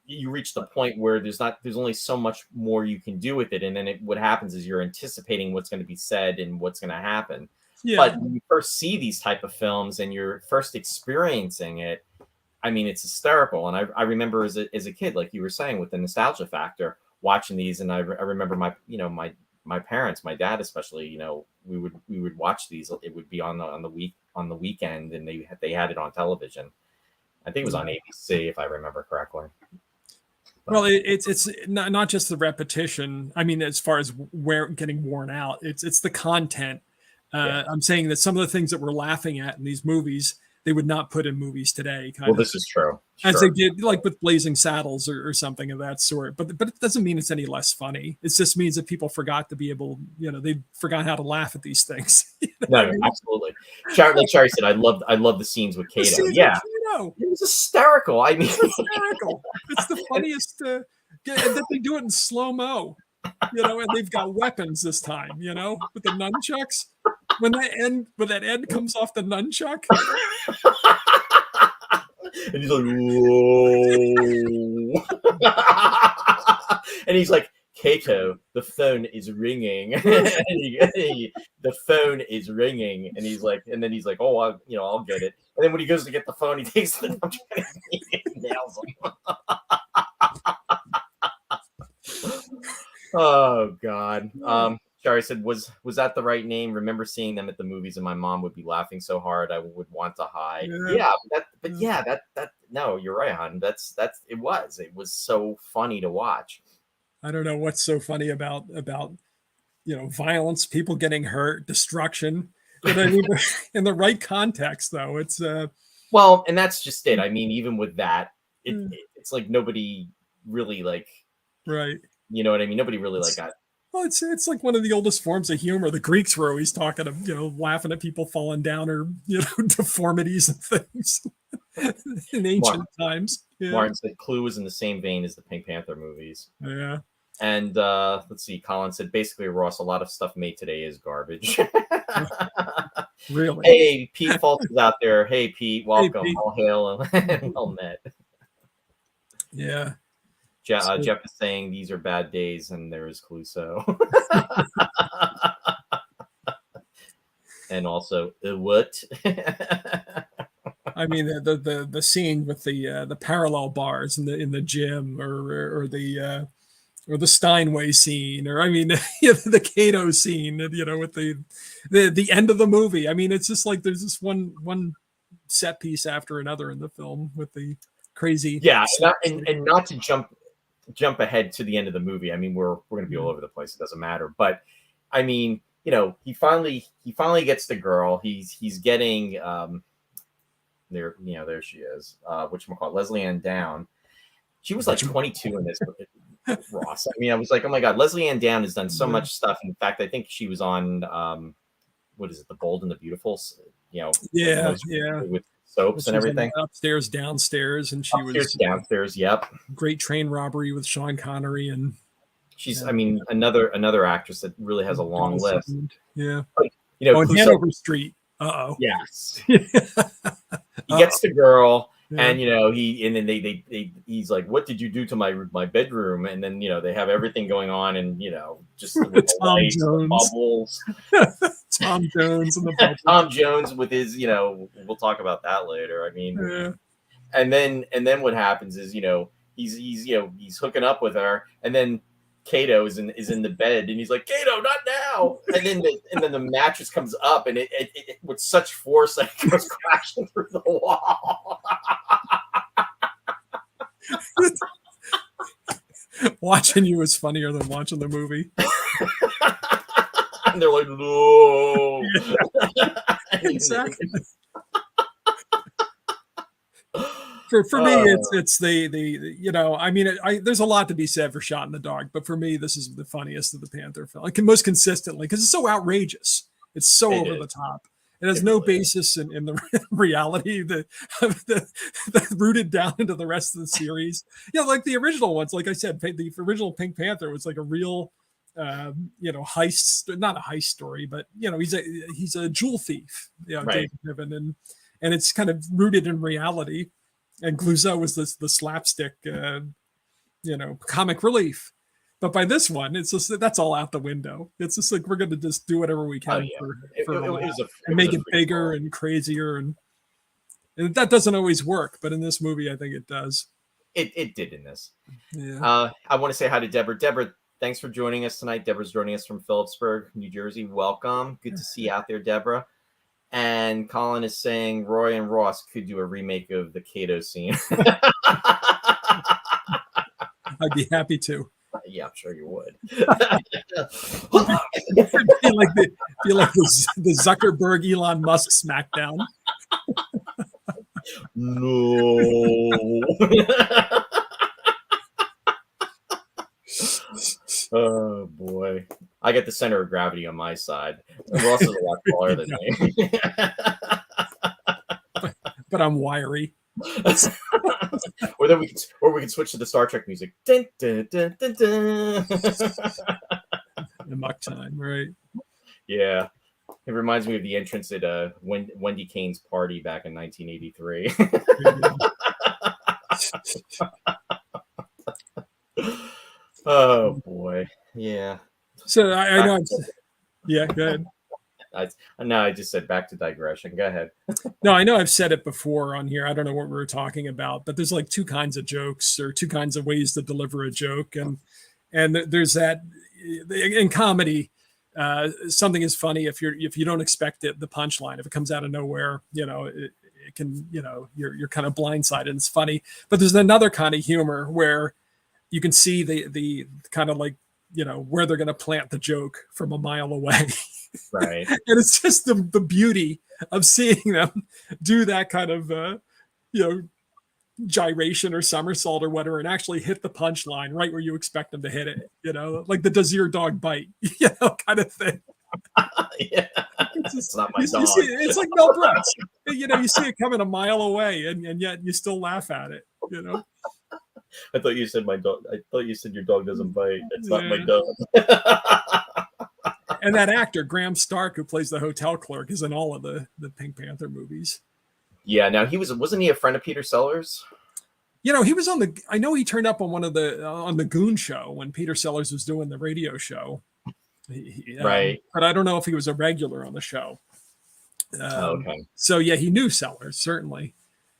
you reach the point where there's only so much more you can do with it, and then what happens is you're anticipating what's going to be said and what's going to happen. But when you first see these type of films and you're first experiencing it, I mean, it's hysterical. And I remember as a kid, like you were saying, with the nostalgia factor, watching these, and I remember my parents, my dad especially, we would watch these. It would be on the weekend, and they had it on television. I think it was on ABC, if I remember correctly. Well, it's not just the repetition. I mean, as far as getting worn out, it's the content. I'm saying that some of the things that we're laughing at in these movies, they would not put in movies today. This is true. As they did, like with Blazing Saddles or something of that sort. But it doesn't mean it's any less funny. It just means that people forgot to be able, they forgot how to laugh at these things. No, absolutely. Like Sherry said, I love the scenes with Kato. It was hysterical. I mean, it's hysterical. It's the funniest. And then they do it in slow mo. And they've got weapons this time. With the nunchucks. When that end comes off the nunchuck. And he's like, whoa. And he's like, Kato, the phone is ringing. The phone is ringing. And he's like, oh, I'll get it. And then when he goes to get the phone, he takes the nunchuck and he nails him. Oh God. Shari said, was that the right name? Remember seeing them at the movies, and my mom would be laughing so hard I would want to hide. Yeah. That no, you're right, hon. That's it was so funny to watch. I don't know what's so funny about violence, people getting hurt, destruction. But I mean, in the right context, though, it's well, and that's just it. I mean, even with that, it's like nobody really like, right. You know what I mean? Nobody really like got. Well, it's like one of the oldest forms of humor. The Greeks were always talking of laughing at people falling down or deformities and things in ancient times. Yeah. Martin said Clue is in the same vein as the Pink Panther movies. Yeah. And let's see, Colin said basically, Ross, a lot of stuff made today is garbage. Really? Hey, Pete Fultz is out there. Hey, Pete, welcome. Hey, Pete. All hail and well met. Yeah. Jeff is saying these are bad days, and there is CLOUSEAU. And also, what? I mean, the scene with the parallel bars in the gym, or the Steinway scene, or I mean, the Cato scene, with the end of the movie. I mean, it's just like there's this one set piece after another in the film with the crazy. Yeah, and not to jump ahead to the end of the movie. I mean, we're going to be all over the place. It doesn't matter. But I mean, he finally gets the girl. He's getting there. There she is. Whatchamacallit, Leslie Ann Down. She was like 22 in this. Ross. I mean, I was like, oh my God, Leslie Ann Down has done so much stuff. In fact, I think she was on what is it, The Bold and the Beautiful? With soaps and everything. Upstairs, downstairs, and she was downstairs. Yep. Great Train Robbery with Sean Connery, and she's, I mean, another actress that really has a long list. Yeah. But, on Hanover Street. Yes. He gets the girl. Yeah. And he's like, what did you do to my bedroom? And then they have everything going on, and just the lights, the bubbles. Tom Jones and the bubbles. Tom Jones with his we'll talk about that later. I mean, yeah. and then what happens is he's hooking up with her, and then Cato is in the bed, and he's like, Cato, not now. And then the mattress comes up, and it with such force that it goes crashing through the wall. Watching you is funnier than watching the movie. And they're like, no. Exactly. For me, it's I mean, there's a lot to be said for Shot in the Dark, but for me, this is the funniest of the Panther film, like most consistently, because it's so outrageous. It's so over the top. It has no basis in the reality that rooted down into the rest of the series. Like the original ones, like I said, the original Pink Panther was like a real, heist, not a heist story, but he's a jewel thief, right. David Niven, and it's kind of rooted in reality. And CLOUSEAU was the slapstick, comic relief. But by this one, it's just that's all out the window. It's just like we're going to just do whatever we can and make it bigger and crazier, and that doesn't always work. But in this movie, I think it does. It did in this. Yeah. I want to say hi to Deborah. Deborah, thanks for joining us tonight. Deborah's joining us from Phillipsburg, New Jersey. Welcome. Good to see you out there, Deborah. And Colin is saying Roy and Ross could do a remake of the Cato scene. I'd be happy to. Yeah, I'm sure you would. Be like the Zuckerberg Elon Musk smackdown. No. Oh boy, I get the center of gravity on my side. Ross is a lot taller than me, but I'm wiry. Or we can switch to the Star Trek music. Dun, dun, dun, dun, dun. Amok time, right? Yeah, it reminds me of the entrance at Wendy Kane's party back in 1983. Oh boy, yeah. So I know. Yeah, go ahead. I just said back to digression. Go ahead. No, I know I've said it before on here. I don't know what we were talking about, but there's like two kinds of jokes or two kinds of ways to deliver a joke, and there's that in comedy. something is funny if you don't expect it, the punchline, if it comes out of nowhere, it can, you're kind of blindsided and it's funny. But there's another kind of humor where you can see the kind of like, where they're going to plant the joke from a mile away. Right. And it's just the beauty of seeing them do that kind of, gyration or somersault or whatever, and actually hit the punchline right where you expect them to hit it, like the does your dog bite, kind of thing. Yeah. It's not my dog. It's like Mel Brooks. You see it coming a mile away, and yet you still laugh at it. I thought you said my dog. I thought you said your dog doesn't bite. It's not my dog. And that actor Graham Stark, who plays the hotel clerk, is in all of the Pink Panther movies. Yeah. Now wasn't he a friend of Peter Sellers? He was I know he turned up on one of on the Goon show when Peter Sellers was doing the radio show. Right. But I don't know if he was a regular on the show. Okay. So yeah, he knew Sellers, certainly.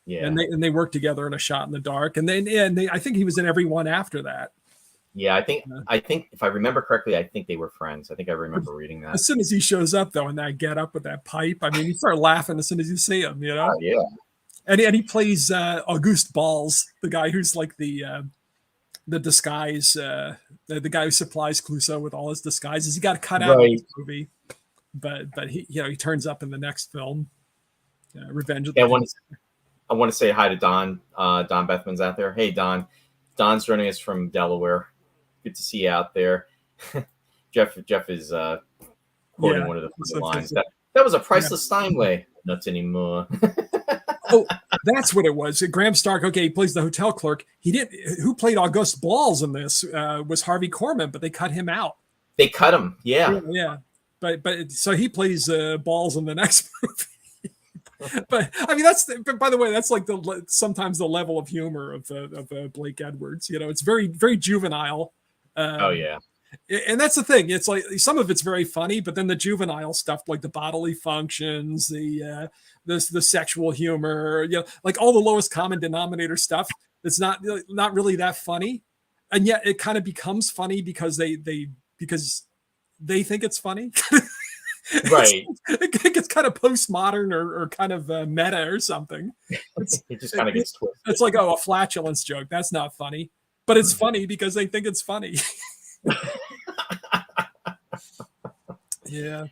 Yeah. And they worked together in A Shot in the Dark. And I think he was in every one after that. Yeah, I think if I remember correctly, I think they were friends. I think I remember reading that. As soon as he shows up, though, and that get up with that pipe, I mean, you start laughing as soon as you see him, Yeah. And he plays Auguste Balls, the guy who's like the disguise, the guy who supplies Clouseau with all his disguises. He got cut out of this movie, but he he turns up in the next film, Revenge of the I want to say hi to Don. Don Bethman's out there. Hey, Don. Don's joining us from Delaware. Good to see you out there. Jeff is quoting one of the lines. That was a priceless Steinway. Nuts anymore. Oh, that's what it was. Graham Stark. Okay, he plays the hotel clerk. Who played Auguste Balls in this was Harvey Korman, but they cut him out. They cut him. Yeah. Yeah. But so he plays Balls in the next movie. But I mean, by the way, that's like sometimes the level of humor of Blake Edwards. It's very, very juvenile. Oh yeah. And that's the thing. It's like some of it's very funny, but then the juvenile stuff, like the bodily functions, the sexual humor, like all the lowest common denominator stuff. It's not really that funny, and yet it kind of becomes funny because they think it's funny. Right. It gets kind of postmodern or kind of meta or something. It just kind of gets twisted. It's like, a flatulence joke. That's not funny, but it's funny because they think it's funny. Yeah,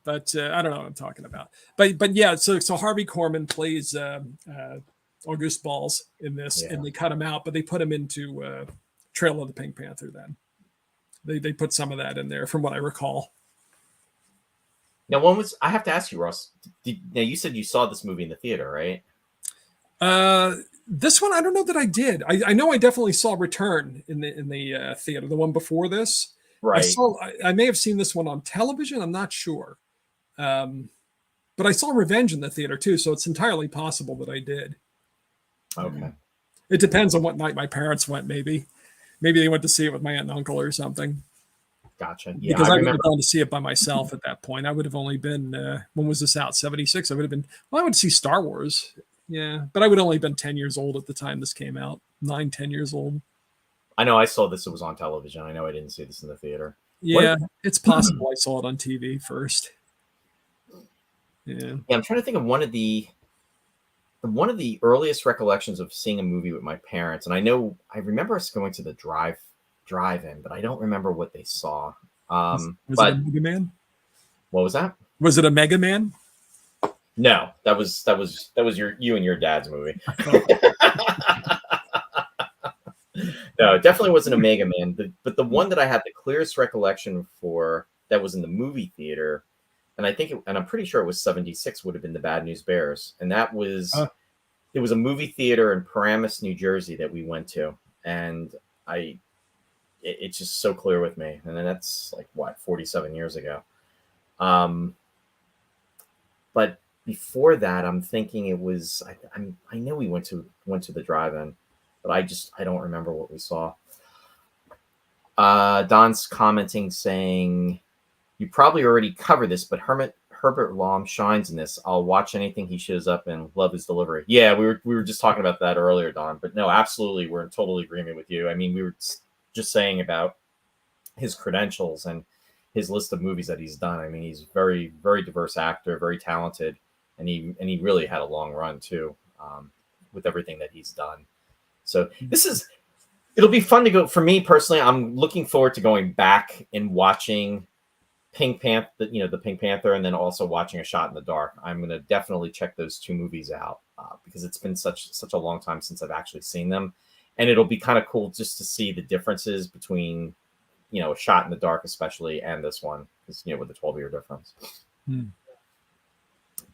but I don't know what I'm talking about. But yeah, so Harvey Korman plays Auguste Balls in this, and they cut him out, but they put him into Trail of the Pink Panther. Then they put some of that in there, from what I recall. Now, I have to ask you, Ross. Now, you said you saw this movie in the theater, right? This one, I don't know that I did. I know I definitely saw Return in the theater, the one before this. Right. I may have seen this one on television. I'm not sure. But I saw Revenge in the theater too, so it's entirely possible that I did. Okay. It depends on what night my parents went. Maybe they went to see it with my aunt and uncle or something. Gotcha. Yeah, because I would have gone to see it by myself at that point. I would have only been, when was this out? 76. I would have been, I would see Star Wars. Yeah. But I would have only been 10 years old at the time this came out. 10 years old. I know I saw this. It was on television. I know I didn't see this in the theater. Yeah. It's possible I saw it on TV first. Yeah. I'm trying to think of one of the earliest recollections of seeing a movie with my parents. And I remember us going to the drive-in, but I don't remember what they saw. Was it a Mega Man? What was that? Was it a Mega Man? No, that was you and your dad's movie. No, it definitely wasn't a Mega Man. But the one that I had the clearest recollection for that was in the movie theater, and I'm pretty sure it was 76, would have been the Bad News Bears, and that was it was a movie theater in Paramus, New Jersey that we went to, and it's just so clear with me. And then that's like 47 years ago. But before that, I'm thinking it was, I know we went to the drive-in, but I don't remember what we saw. Don's commenting saying, you probably already covered this, but Herbert Lom shines in this. I'll watch anything he shows up in. Love his delivery. Yeah, we were just talking about that earlier, Don, but no, absolutely. We're in total agreement with you. I mean, we were just saying about his credentials and his list of movies that he's done. I mean, he's very, very diverse actor, very talented, and he really had a long run too, with everything that he's done. So it'll be fun to go for me personally. I'm looking forward to going back and watching Pink Panther, the Pink Panther, and then also watching A Shot in the Dark. I'm going to definitely check those two movies out because it's been such a long time since I've actually seen them, and it'll be kind of cool just to see the differences between, A Shot in the Dark, especially, and this one, because with the 12-year difference.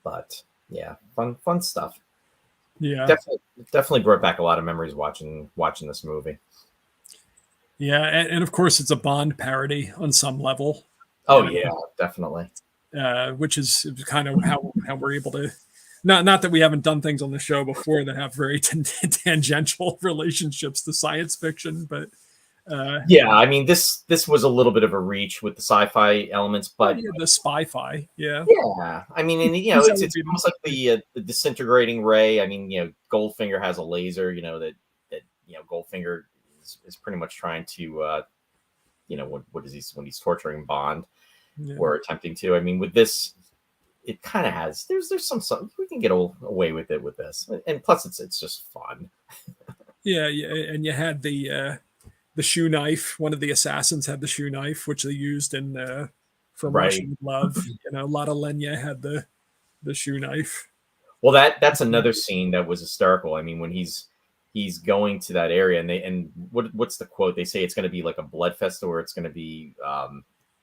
But yeah, fun stuff. Yeah, definitely brought back a lot of memories watching this movie. Yeah, and of course it's a Bond parody on some level. Oh yeah, definitely. Which is kind of how we're able to, not that we haven't done things on the show before that have very tangential relationships to science fiction, but yeah, I mean this was a little bit of a reach with the sci-fi elements, but the spy-fi, yeah. I mean, and it's almost like the disintegrating ray. I mean, Goldfinger has a laser, that Goldfinger is pretty much trying to what is he when he's torturing Bond or attempting to. I mean, with this, it kind of has there's some we can get away with it with this, and plus it's just fun. Yeah, and you had the shoe knife. One of the assassins had the shoe knife, which they used in From Russia with Love. A lot of Lenya had the shoe knife. Well, that's another scene that was hysterical. I mean, when he's going to that area, and what's the quote? They say it's going to be like a blood fest, or it's going to be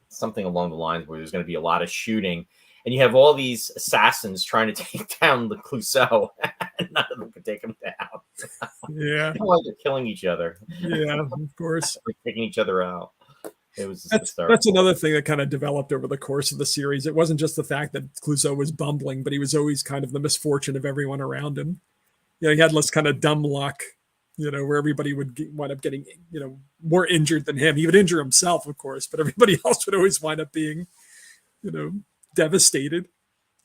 something along the lines where there's going to be a lot of shooting, and you have all these assassins trying to take down the CLOUSEAU, and none of them can take him down. Yeah, they're killing each other. Yeah, of course, they're taking each other out. It was that's another thing that kind of developed over the course of the series. It wasn't just the fact that CLOUSEAU was bumbling, but he was always kind of the misfortune of everyone around him. He had less kind of dumb luck, where everybody would wind up getting, more injured than him. He would injure himself, of course, but everybody else would always wind up being, devastated.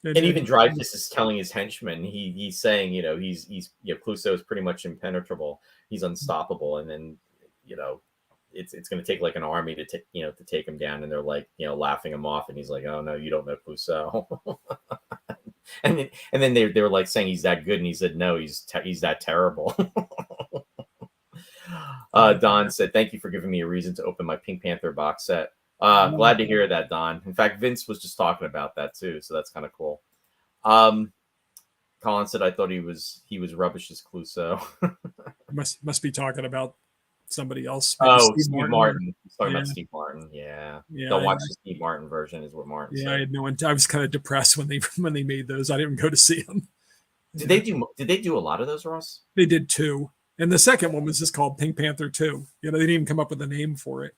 And even Dreyfus is telling his henchmen, he's saying, he's CLOUSEAU is pretty much impenetrable. He's unstoppable. And then, it's going to take like an army to take him down. And they're like, laughing him off. And he's like, oh no, you don't know CLOUSEAU. And then they were like saying he's that good, and he said no, he's that terrible. Don said, "Thank you for giving me a reason to open my Pink Panther box set." Glad to hear that, Don. In fact, Vince was just talking about that too, so that's kind of cool. Colin said, "I thought he was rubbish as CLOUSEAU." must be talking about somebody else. Steve Martin. He's talking about Steve Martin. Yeah. Don't watch the Steve Martin version, is what Martin said. I had no. I was kind of depressed when they made those. I didn't go to see them. Did they do a lot of those, Ross? They did 2, and the second one was just called Pink Panther 2. They didn't even come up with a name for it.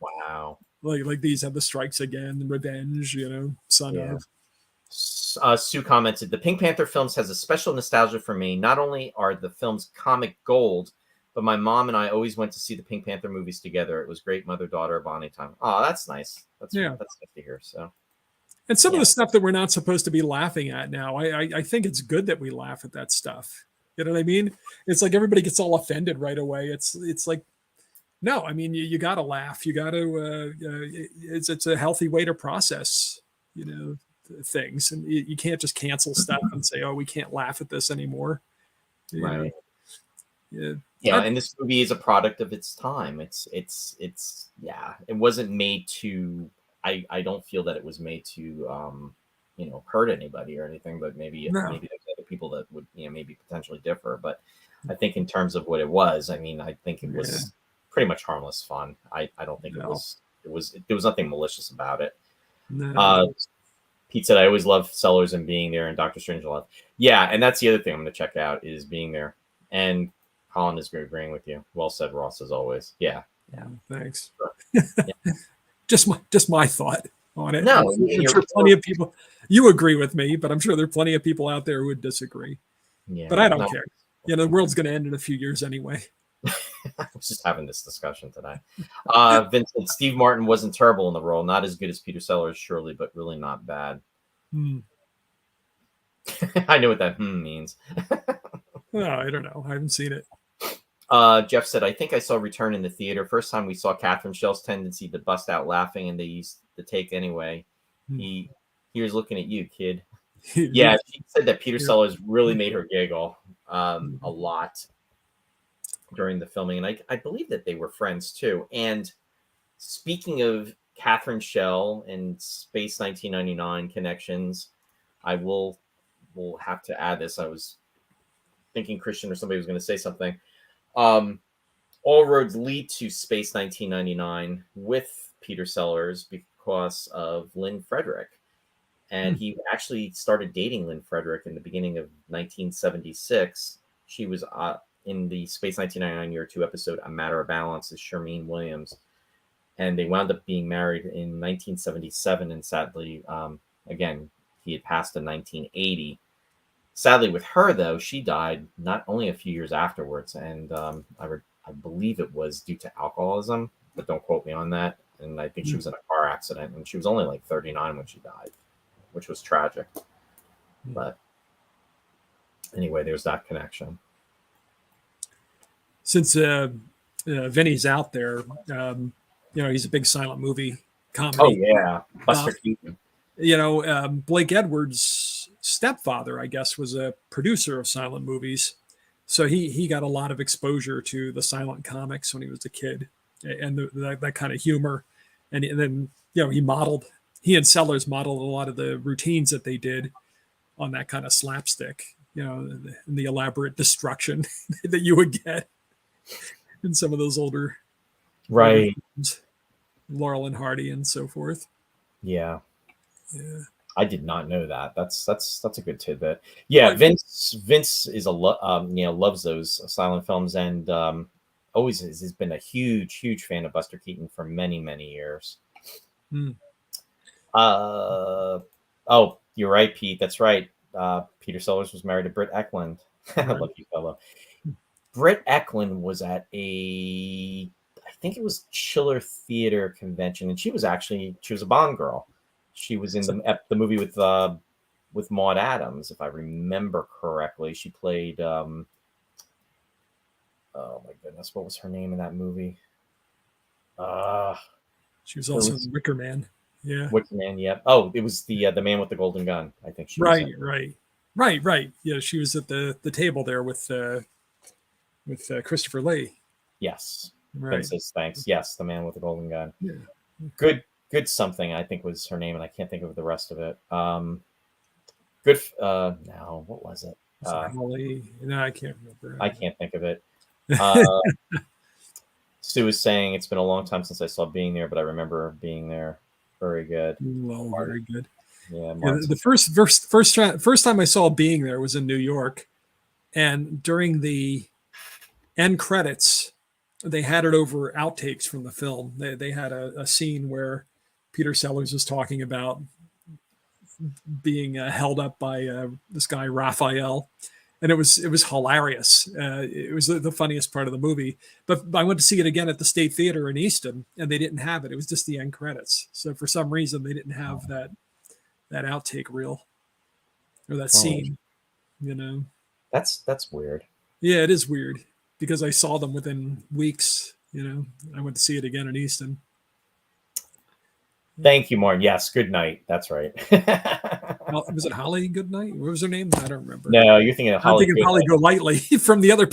Wow. Like these have the Strikes Again, Revenge. Son of. Sue commented, "The Pink Panther films has a special nostalgia for me. Not only are the films comic gold, but my mom and I always went to see the Pink Panther movies together. It was great mother-daughter bonding time." Oh, that's nice. That's nice to hear. So, and some of the stuff that we're not supposed to be laughing at now, I think it's good that we laugh at that stuff. You know what I mean? It's like everybody gets all offended right away. It's like, no, I mean, you got to laugh. You got to. It's a healthy way to process, things, and you can't just cancel stuff and say, "Oh, we can't laugh at this anymore." Right. Yeah. Yeah, and this movie is a product of its time. It wasn't made to. I don't feel that it was made to, hurt anybody or anything. But maybe there's other people that would, maybe potentially differ. But I think in terms of what it was, I mean, I think it was pretty much harmless fun. I don't think there was nothing malicious about it. No. Pete said, "I always love Sellers and being there, and Dr. Strangelove." Yeah, and that's the other thing I'm going to check out is being there. And Colin is agreeing with you. Well said, Ross, as always. Yeah. Thanks. Yeah. Just my thought on it. No, I'm sure plenty of people. You agree with me, but I'm sure there are plenty of people out there who would disagree. Yeah, but I don't care. The world's going to end in a few years anyway. I was just having this discussion today. Vincent, Steve Martin wasn't terrible in the role. Not as good as Peter Sellers, surely, but really not bad. I know what that means. Oh, I don't know. I haven't seen it. Jeff said, I think I saw Return in the theater. First time we saw Catherine Shell's tendency to bust out laughing, and they used the take anyway. Here's looking at you, kid. Yeah, she said that Peter Sellers really made her giggle a lot during the filming, and I believe that they were friends too. And speaking of Catherine Shell and Space 1999 connections, I will have to add this. I was thinking Christian or somebody was going to say something. All roads lead to Space 1999 with Peter Sellers because of Lynn Frederick. And he actually started dating Lynn Frederick in the beginning of 1976. She was in the Space 1999 Year 2 episode, A Matter of Balance, as Shermeen Williams. And they wound up being married in 1977. And sadly, again, he had passed in 1980. Sadly, with her, though, she died not only a few years afterwards. And I believe it was due to alcoholism, but don't quote me on that. And I think she was in a car accident, and she was only like 39 when she died, which was tragic. But anyway, there's that connection. Since Vinny's out there, he's a big silent movie comedy. Oh, yeah. Buster Keaton. Blake Edwards' stepfather, I guess, was a producer of silent movies. So he got a lot of exposure to the silent comics when he was a kid, and that kind of humor. And then, he and Sellers modeled a lot of the routines that they did on that kind of slapstick, and the elaborate destruction that you would get in some of those older, right, Laurel and Hardy and so forth. Yeah. I did not know that. That's a good tidbit. Yeah, Vince is loves those silent films, and always has been a huge fan of Buster Keaton for many years. Oh, you're right, Pete. That's right. Peter Sellers was married to Britt Eklund. Lucky fellow. Britt Eklund was at I think it was Chiller Theater convention, and she was a Bond girl. She was in the movie with Maude Adams, if I remember correctly. She played oh my goodness, what was her name in that movie? She was also in Wicker Man. Yeah. Wicker Man, yeah. Oh, it was the man with the golden gun, I think she was. Right. Yeah, she was at the table there with Christopher Lee. Yes. Right. Says thanks. Yes, the man with the golden gun. Yeah. Good something, I think, was her name, and I can't think of the rest of it. Good. Now, what was it? Holly. No, I can't remember. I can't think of it. Sue is saying it's been a long time since I saw Being There, but I remember being there. Very good. Well, very good. Yeah. The first time I saw Being There was in New York, and during the end credits, they had it over outtakes from the film. They had a scene where Peter Sellers was talking about being held up by this guy Raphael, and it was hilarious. It was the funniest part of the movie. But I went to see it again at the State Theater in Easton, and they didn't have it. It was just the end credits. So for some reason, they didn't have that outtake reel or that scene. That's weird. Yeah, it is weird because I saw them within weeks. I went to see it again in Easton. Thank you, Martin. Yes, good night. That's right. Was it Holly Goodnight? What was her name? I don't remember. No, you're thinking of Holly. I'm thinking Holly Golightly from the other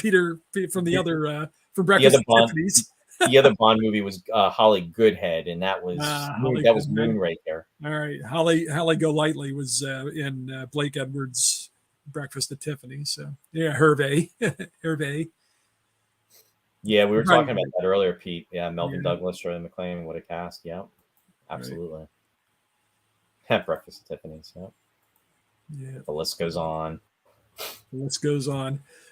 from Breakfast at Tiffany's. The other Bond movie was Holly Goodhead, and that was Moonraker. All right, Holly Golightly was in Blake Edwards' Breakfast at Tiffany's. So yeah, Hervé. Yeah, we were talking about that earlier, Pete. Yeah, Melvin Douglas, Shirley MacLaine, what a cast. Yeah, absolutely. Right. Breakfast at Tiffany's. Yeah. Yeah. The list goes on.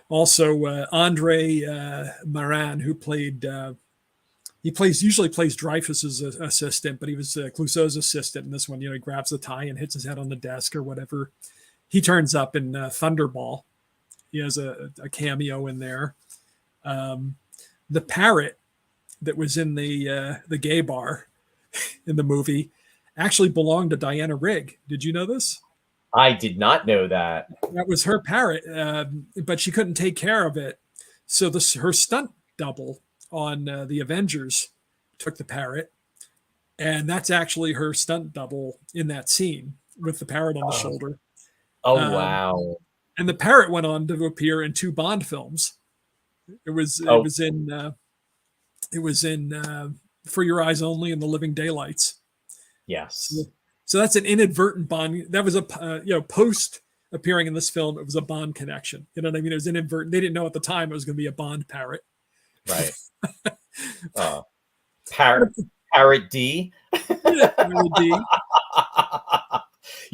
Also, Andre Maran, who played, usually plays Dreyfus's assistant, but he was Clouseau's assistant in this one. He grabs the tie and hits his head on the desk or whatever. He turns up in Thunderball. He has a cameo in there. The parrot that was in the gay bar in the movie actually belonged to Diana Rigg. Did you know this? I did not know that. That was her parrot, but she couldn't take care of it. So her stunt double on the Avengers took the parrot, and that's actually her stunt double in that scene with the parrot on the Oh, shoulder. oh Um, wow. and the parrot went on to appear in 2 Bond films. It was it Oh was in it was in For Your Eyes Only and The Living Daylights. So, yes. so that's an inadvertent Bond. That was a post appearing in this film. It was a Bond connection. You know what I mean? It was inadvertent. They didn't know at the time it was going to be a Bond parrot. Right. Parrot Parrot D. Yeah, D.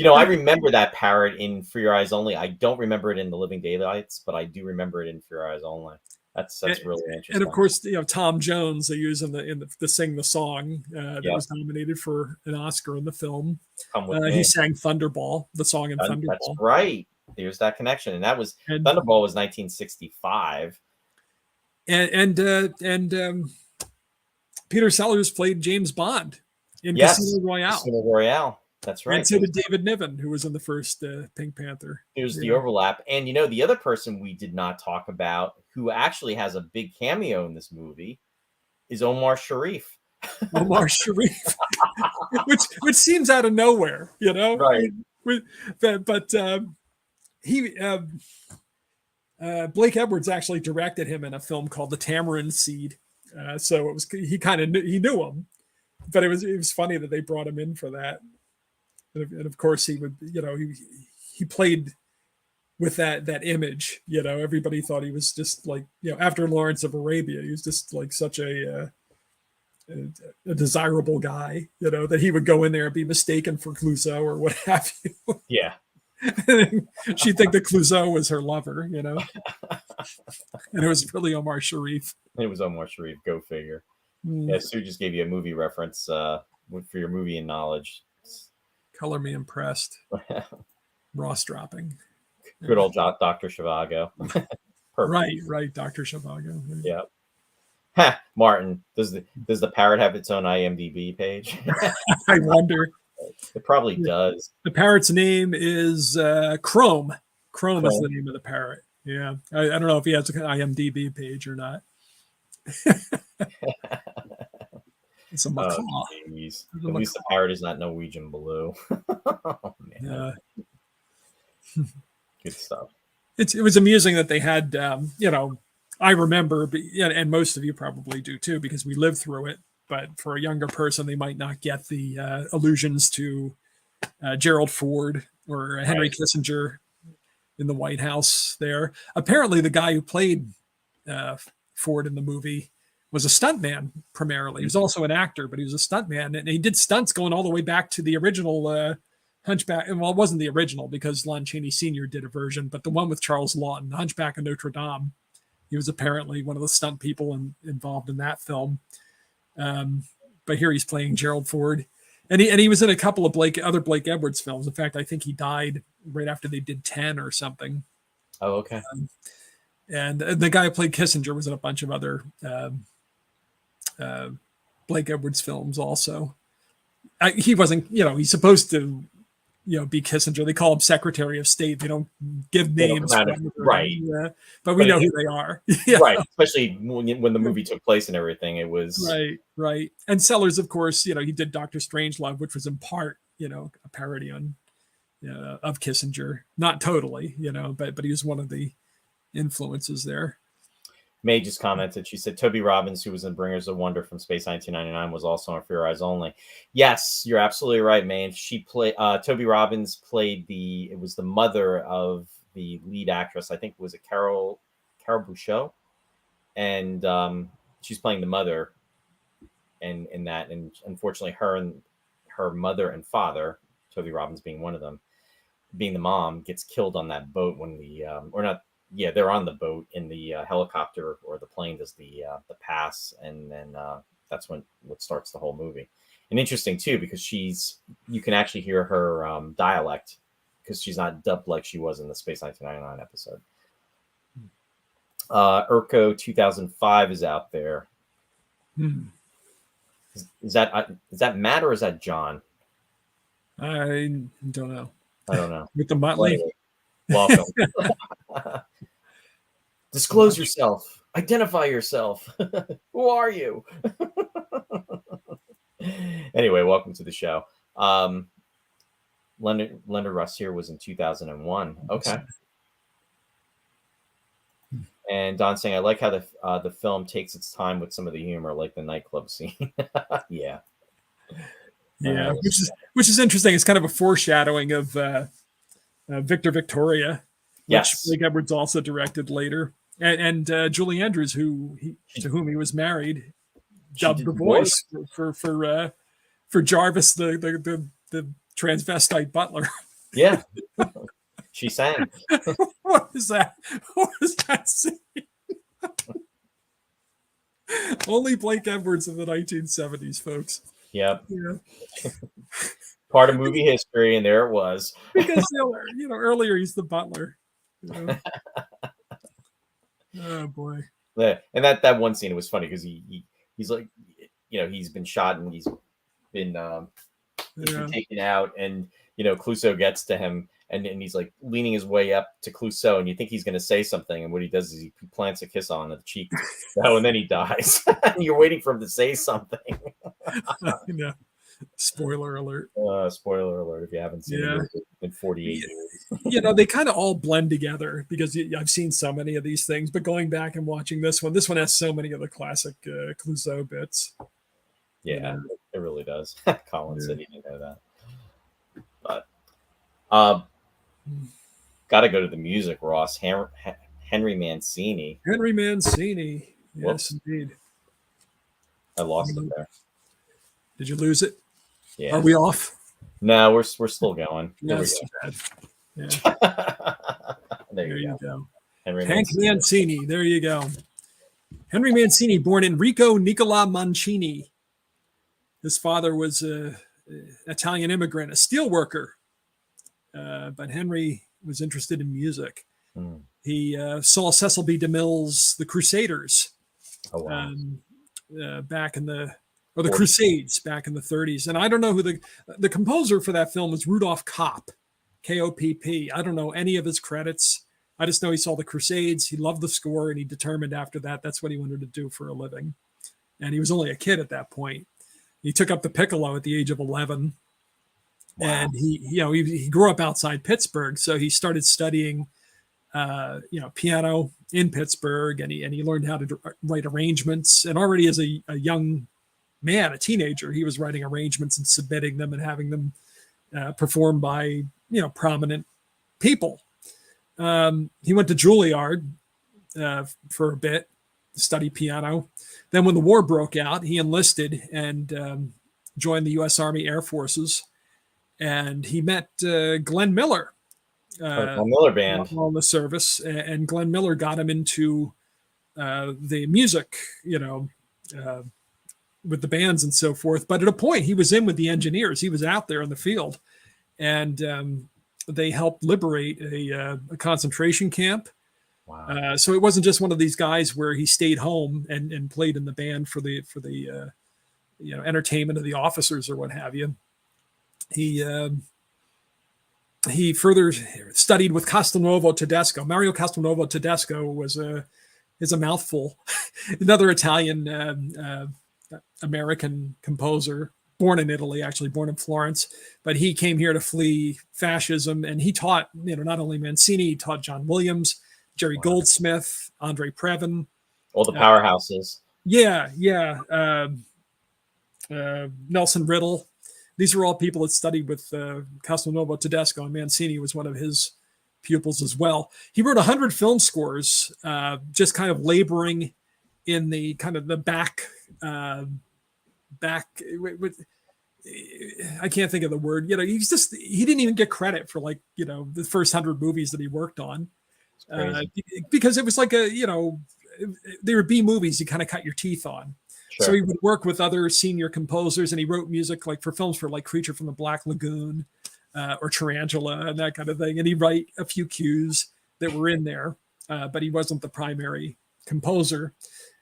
I remember that parrot in For Your Eyes Only. I don't remember it in The Living Daylights, but I do remember it in For Your Eyes Only. That's really And interesting. of course, Tom Jones they use in the sing the song that Yep. was nominated for an Oscar in the film. Come with me. He sang Thunderball, the song in Thunderball. That's right. There's that connection, and that was Thunderball was 1965. And Peter Sellers played James Bond in Casino Royale. Casino Royale. That's right. And so did David Niven, who was in the first Pink Panther. There's the overlap. And the other person we did not talk about who actually has a big cameo in this movie is Omar Sharif. Omar Sharif, which seems out of nowhere, Right. But he Blake Edwards actually directed him in a film called The Tamarind Seed. So it was he knew him, but it was funny that they brought him in for that. And of course he would, he played with that image, everybody thought he was just like, after Lawrence of Arabia, he was just like such a desirable guy, that he would go in there and be mistaken for Clouseau or what have you. Yeah. She'd think that Clouseau was her lover, and it was really Omar Sharif. It was Omar Sharif. Go figure. Yeah, Sue just gave you a movie reference for your movie and knowledge. Color me impressed. Ross dropping. Good old Dr. Zhivago. Right, Dr. Zhivago. Yeah. Ha, Martin, does the parrot have its own IMDb page? I wonder. It probably does. The parrot's name is Chrome. Chrome is the name of the parrot. Yeah. I don't know if he has an IMDb page or not. It's a macaw. Oh, at least the parrot is not Norwegian blue. Oh, man. Good stuff. It was amusing that they had, I remember, and most of you probably do too, because we lived through it. But for a younger person, they might not get the allusions to Gerald Ford or Henry Kissinger in the White House there. Apparently, the guy who played Ford in the movie was a stuntman primarily. He was also an actor, but he was a stuntman. And he did stunts going all the way back to the original Hunchback. Well, it wasn't the original because Lon Chaney Sr. did a version, but the one with Charles Lawton, Hunchback of Notre Dame. He was apparently one of the stunt people involved in that film. But here he's playing Gerald Ford. And he was in a couple of other Blake Edwards films. In fact, I think he died right after they did 10 or something. Oh, okay. And the guy who played Kissinger was in a bunch of other Blake Edwards films also. He wasn't, he's supposed to, be Kissinger. They call him Secretary of State. They don't give names. Right. But we know who they are. Right. Especially when the movie took place and everything. It was. Right. And Sellers, of course, he did Dr. Strangelove, which was in part, a parody of Kissinger. Not totally, but he was one of the influences there. May just commented. She said Toby Robbins, who was in Bringers of Wonder from Space 1999, was also on For Your Eyes Only. Yes, you're absolutely right, May. She played. Toby Robbins played the mother of the lead actress. I think was it Carol Bouchot, and she's playing the mother, and in that, and unfortunately, her mother and father, Toby Robbins being one of them, being the mom, gets killed on that boat when they're on the boat in the helicopter or the plane does the pass, and then that's what starts the whole movie. And interesting too, because you can actually hear her dialect because she's not dubbed like she was in the Space 1999 episode. Urko 2005 is out there. Is that Matt or is that John? I don't know. With the Motley. Welcome. Disclose yourself. Identify yourself. Who are you? Anyway, welcome to the show. Leonard Rossier was in 2001. Okay. And Don saying, I like how the film takes its time with some of the humor, like the nightclub scene. Yeah. Yeah, which is interesting. It's kind of a foreshadowing of Victor Victoria, which Yes. Blake Edwards also directed later, and Julie Andrews, to whom he was married, dubbed the voice for Jarvis, the transvestite butler. Yeah. She sang. What is that? What is that scene? Only Blake Edwards in the 1970s, folks. Yep. Yeah. Part of movie history, and there it was. Because earlier he's the butler. Oh boy. Yeah. And that one scene was funny because he's like, he's been shot and he's been taken out, and Clouseau gets to him, and he's like leaning his way up to Clouseau, and you think he's going to say something, and what he does is he plants a kiss on the cheek, and then he dies. And you're waiting for him to say something. Spoiler alert. Spoiler alert if you haven't seen it in 48 years. They kind of all blend together because I've seen so many of these things, but going back and watching this one has so many of the classic Clouseau bits. Yeah, it really does. Colin said he didn't know that. But got to go to the music, Ross. Henry Mancini. Henry Mancini. Yes, Whoops. indeed. I lost it there. Did you lose it? Yeah. Are we off? No, we're still going. Yes. Yeah. There you go. Hank Mancini. There you go. Henry Mancini, born Enrico Nicola Mancini. His father was an Italian immigrant, a steel worker. But Henry was interested in music. He saw Cecil B. DeMille's The Crusaders back in the Crusades back in the 30s. And I don't know who the composer for that film was. Rudolph Kopp, Kopp. I don't know any of his credits. I just know he saw The Crusades. He loved the score, and he determined after that's what he wanted to do for a living. And he was only a kid at that point. He took up the piccolo at the age of 11. Wow. And he grew up outside Pittsburgh, so he started studying piano in Pittsburgh, and he learned how to write arrangements. And already as a young man, a teenager, he was writing arrangements and submitting them and having them performed by prominent people. He went to Juilliard for a bit to study piano. Then when the war broke out, he enlisted and joined the U.S. Army Air Forces. And he met Glenn Miller. Miller Band. On the service. And Glenn Miller got him into the music, with the bands and so forth. But at a point, he was in with the engineers. He was out there in the field. And they helped liberate a concentration camp. Wow. So it wasn't just one of these guys where he stayed home and played in the band for the entertainment of the officers or what have you. He further studied with Castelnuovo Tedesco. Mario Castelnuovo Tedesco is a mouthful. Another Italian American composer, born in Italy, actually born in Florence, but he came here to flee fascism, and he taught not only Mancini, he taught John Williams, Jerry Goldsmith, Andre Previn, all the powerhouses. Nelson Riddle. These are all people that studied with Castelnuovo Tedesco, and Mancini was one of his pupils as well. He wrote 100 film scores, just kind of laboring in the kind of the back. I can't think of the word. He didn't even get credit for the first 100 movies that he worked on, because it was like they were B movies you kind of cut your teeth on. Sure. So he would work with other senior composers, and he wrote music for films for Creature from the Black Lagoon or Tarantula and that kind of thing. And he'd write a few cues that were in there, but he wasn't the primary composer.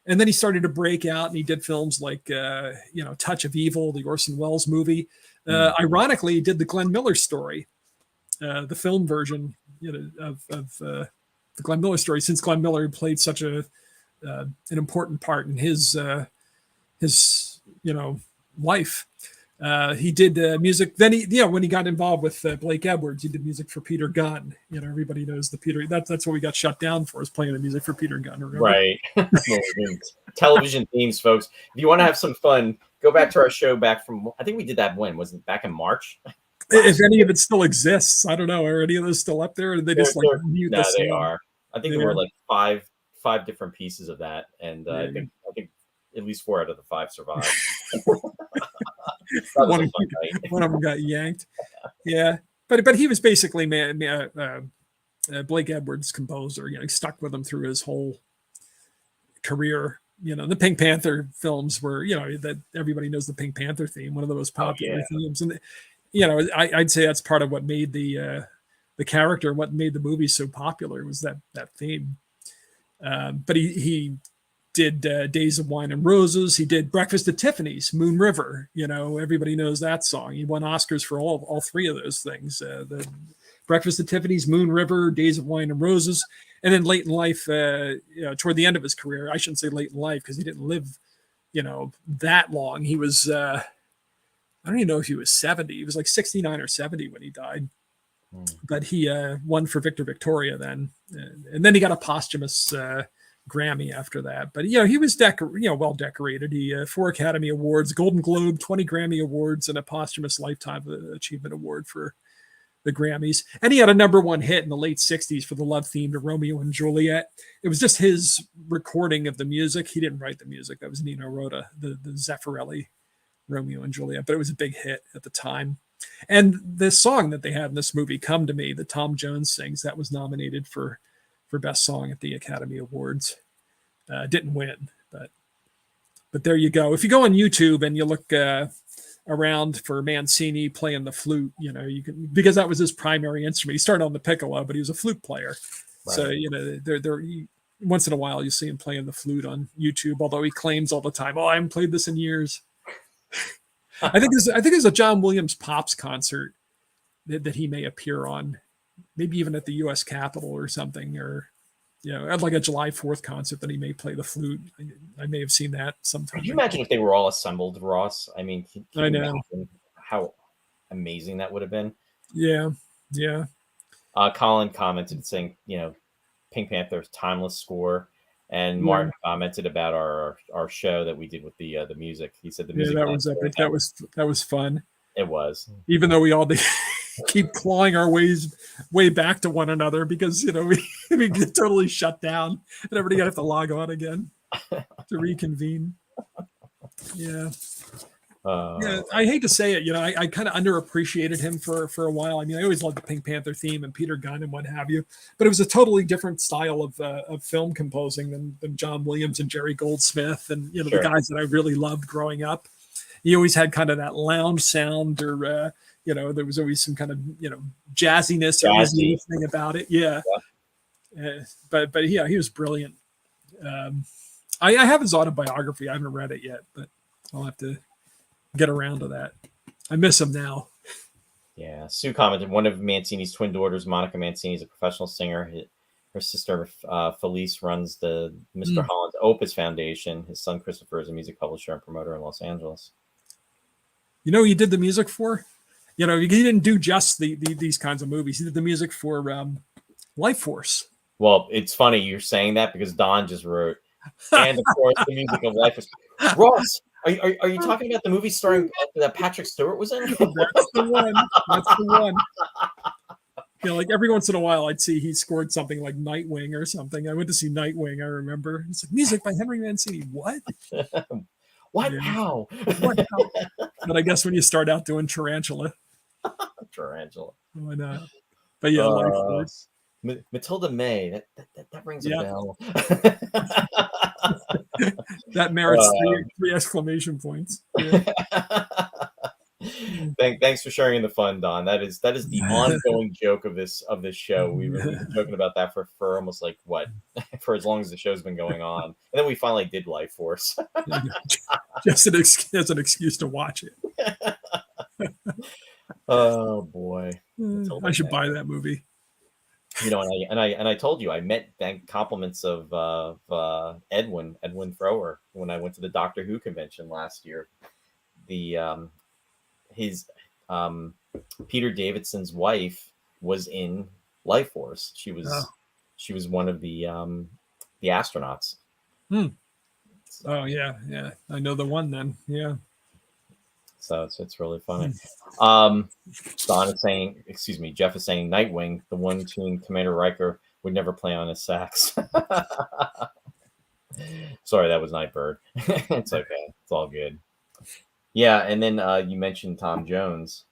And then he started to break out, and he did films like Touch of Evil, the Orson Welles movie. Ironically, he did the Glenn Miller story, the film version of the Glenn Miller story, since Glenn Miller played such a an important part in his life. He did music. Then when he got involved with Blake Edwards, he did music for Peter Gunn. Everybody knows the Peter. That's what we got shut down for, is playing the music for Peter Gunn. Remember? Right. Television themes, folks. If you want to have some fun, go back to our show back from, I think we did that when? Was it back in March? If any of it still exists, I don't know. Are any of those still up there? Or they just mute no, the they are. I think there were like five different pieces of that, and I think at least 4 out of the 5 survived. One of them got yanked. Yeah, but he was basically Blake Edwards' composer. He stuck with him through his whole career. The Pink Panther films were, that everybody knows the Pink Panther theme, one of the most popular themes, and I'd say that's part of what made the character, what made the movie so popular, was that theme. But he did Days of Wine and Roses. He did Breakfast at Tiffany's, Moon River. Everybody knows that song. He won Oscars for all 3 of those things. The Breakfast at Tiffany's, Moon River, Days of Wine and Roses. And then late in life, toward the end of his career, I shouldn't say late in life because he didn't live, that long. He was, I don't even know if he was 70. He was like 69 or 70 when he died. But he won for Victor Victoria then. And then he got a posthumous Grammy after that. But, he was well decorated. He 4 Academy Awards, Golden Globe, 20 Grammy Awards, and a posthumous Lifetime Achievement Award for the Grammys. And he had a #1 hit in the late 60s for the love theme to Romeo and Juliet. It was just his recording of the music. He didn't write the music. That was Nino Rota, the Zeffirelli Romeo and Juliet. But it was a big hit at the time. And the song that they had in this movie, Come to Me, that Tom Jones sings, that was nominated for Best Song at the Academy Awards. Didn't win, but there you go. If you go on YouTube and you look around for Mancini playing the flute, you can, because that was his primary instrument. He started on the piccolo, but he was a flute player. Right. So they're once in a while you see him playing the flute on YouTube. Although he claims all the time, "Oh, I haven't played this in years." I think there's a John Williams Pops concert that he may appear on, maybe even at the U.S. Capitol or something, or at like a July 4th concert that he may play the flute. I may have seen that sometime. Could you imagine if they were all assembled, Ross? I mean, can I know how amazing that would have been. Yeah. Colin commented saying, Pink Panther's timeless score. And Martin commented about our show that we did with the music. He said the music. Yeah, that was epic. That was fun. It was. Even though we all keep clawing our way back to one another because we get totally shut down and everybody got to have to log on again to reconvene. Yeah. I hate to say it, I kind of underappreciated him for a while. I mean, I always loved the Pink Panther theme and Peter Gunn and what have you, but it was a totally different style of film composing than John Williams and Jerry Goldsmith and Sure. the guys that I really loved growing up. He always had kind of that lounge sound, or there was always some kind of jazziness or thing about it. Yeah. But yeah, he was brilliant. I have his autobiography. I haven't read it yet, but I'll have to get around to that. I miss him now. Yeah. Sue commented, one of Mancini's twin daughters, Monica Mancini, is a professional singer. Her sister, Felice, runs the Mr. Holland's Opus Foundation. His son, Christopher, is a music publisher and promoter in Los Angeles. He did the music for? He didn't do just these kinds of movies. He did the music for Life Force. Well, it's funny you're saying that because Don just wrote, and of course, the music of Life Force. Ross, are you talking about the movie starring that Patrick Stewart was in? That's the one. That's the one. Like every once in a while, I'd see he scored something like Nightwing or something. I went to see Nightwing. I remember it's like music by Henry Mancini. What? What? Yeah. How? What? How? But I guess when you start out doing Tarantula. Why not? But yeah, Life Force. Matilda May. That rings a bell. That merits three exclamation points. Yeah. Thanks for sharing the fun, Don. That is the ongoing joke of this show. We've been joking about that for almost like for as long as the show's been going on, and then we finally did Life Force. Just as an excuse to watch it. Oh boy, I should buy that movie. And I told you I met thank compliments of Edwin Thrower when I went to the Doctor Who convention last year. The his Peter Davidson's wife was in Life Force. Oh. She was one of the astronauts. Hmm. So, Oh yeah. I know the one then. Yeah. so it's really funny. Hmm. Don is saying, excuse me, Jeff is saying Nightwing, the one tune Commander Riker would never play on his sax. Sorry, that was Nightbird. It's okay. It's all good. Yeah, and then you mentioned Tom Jones.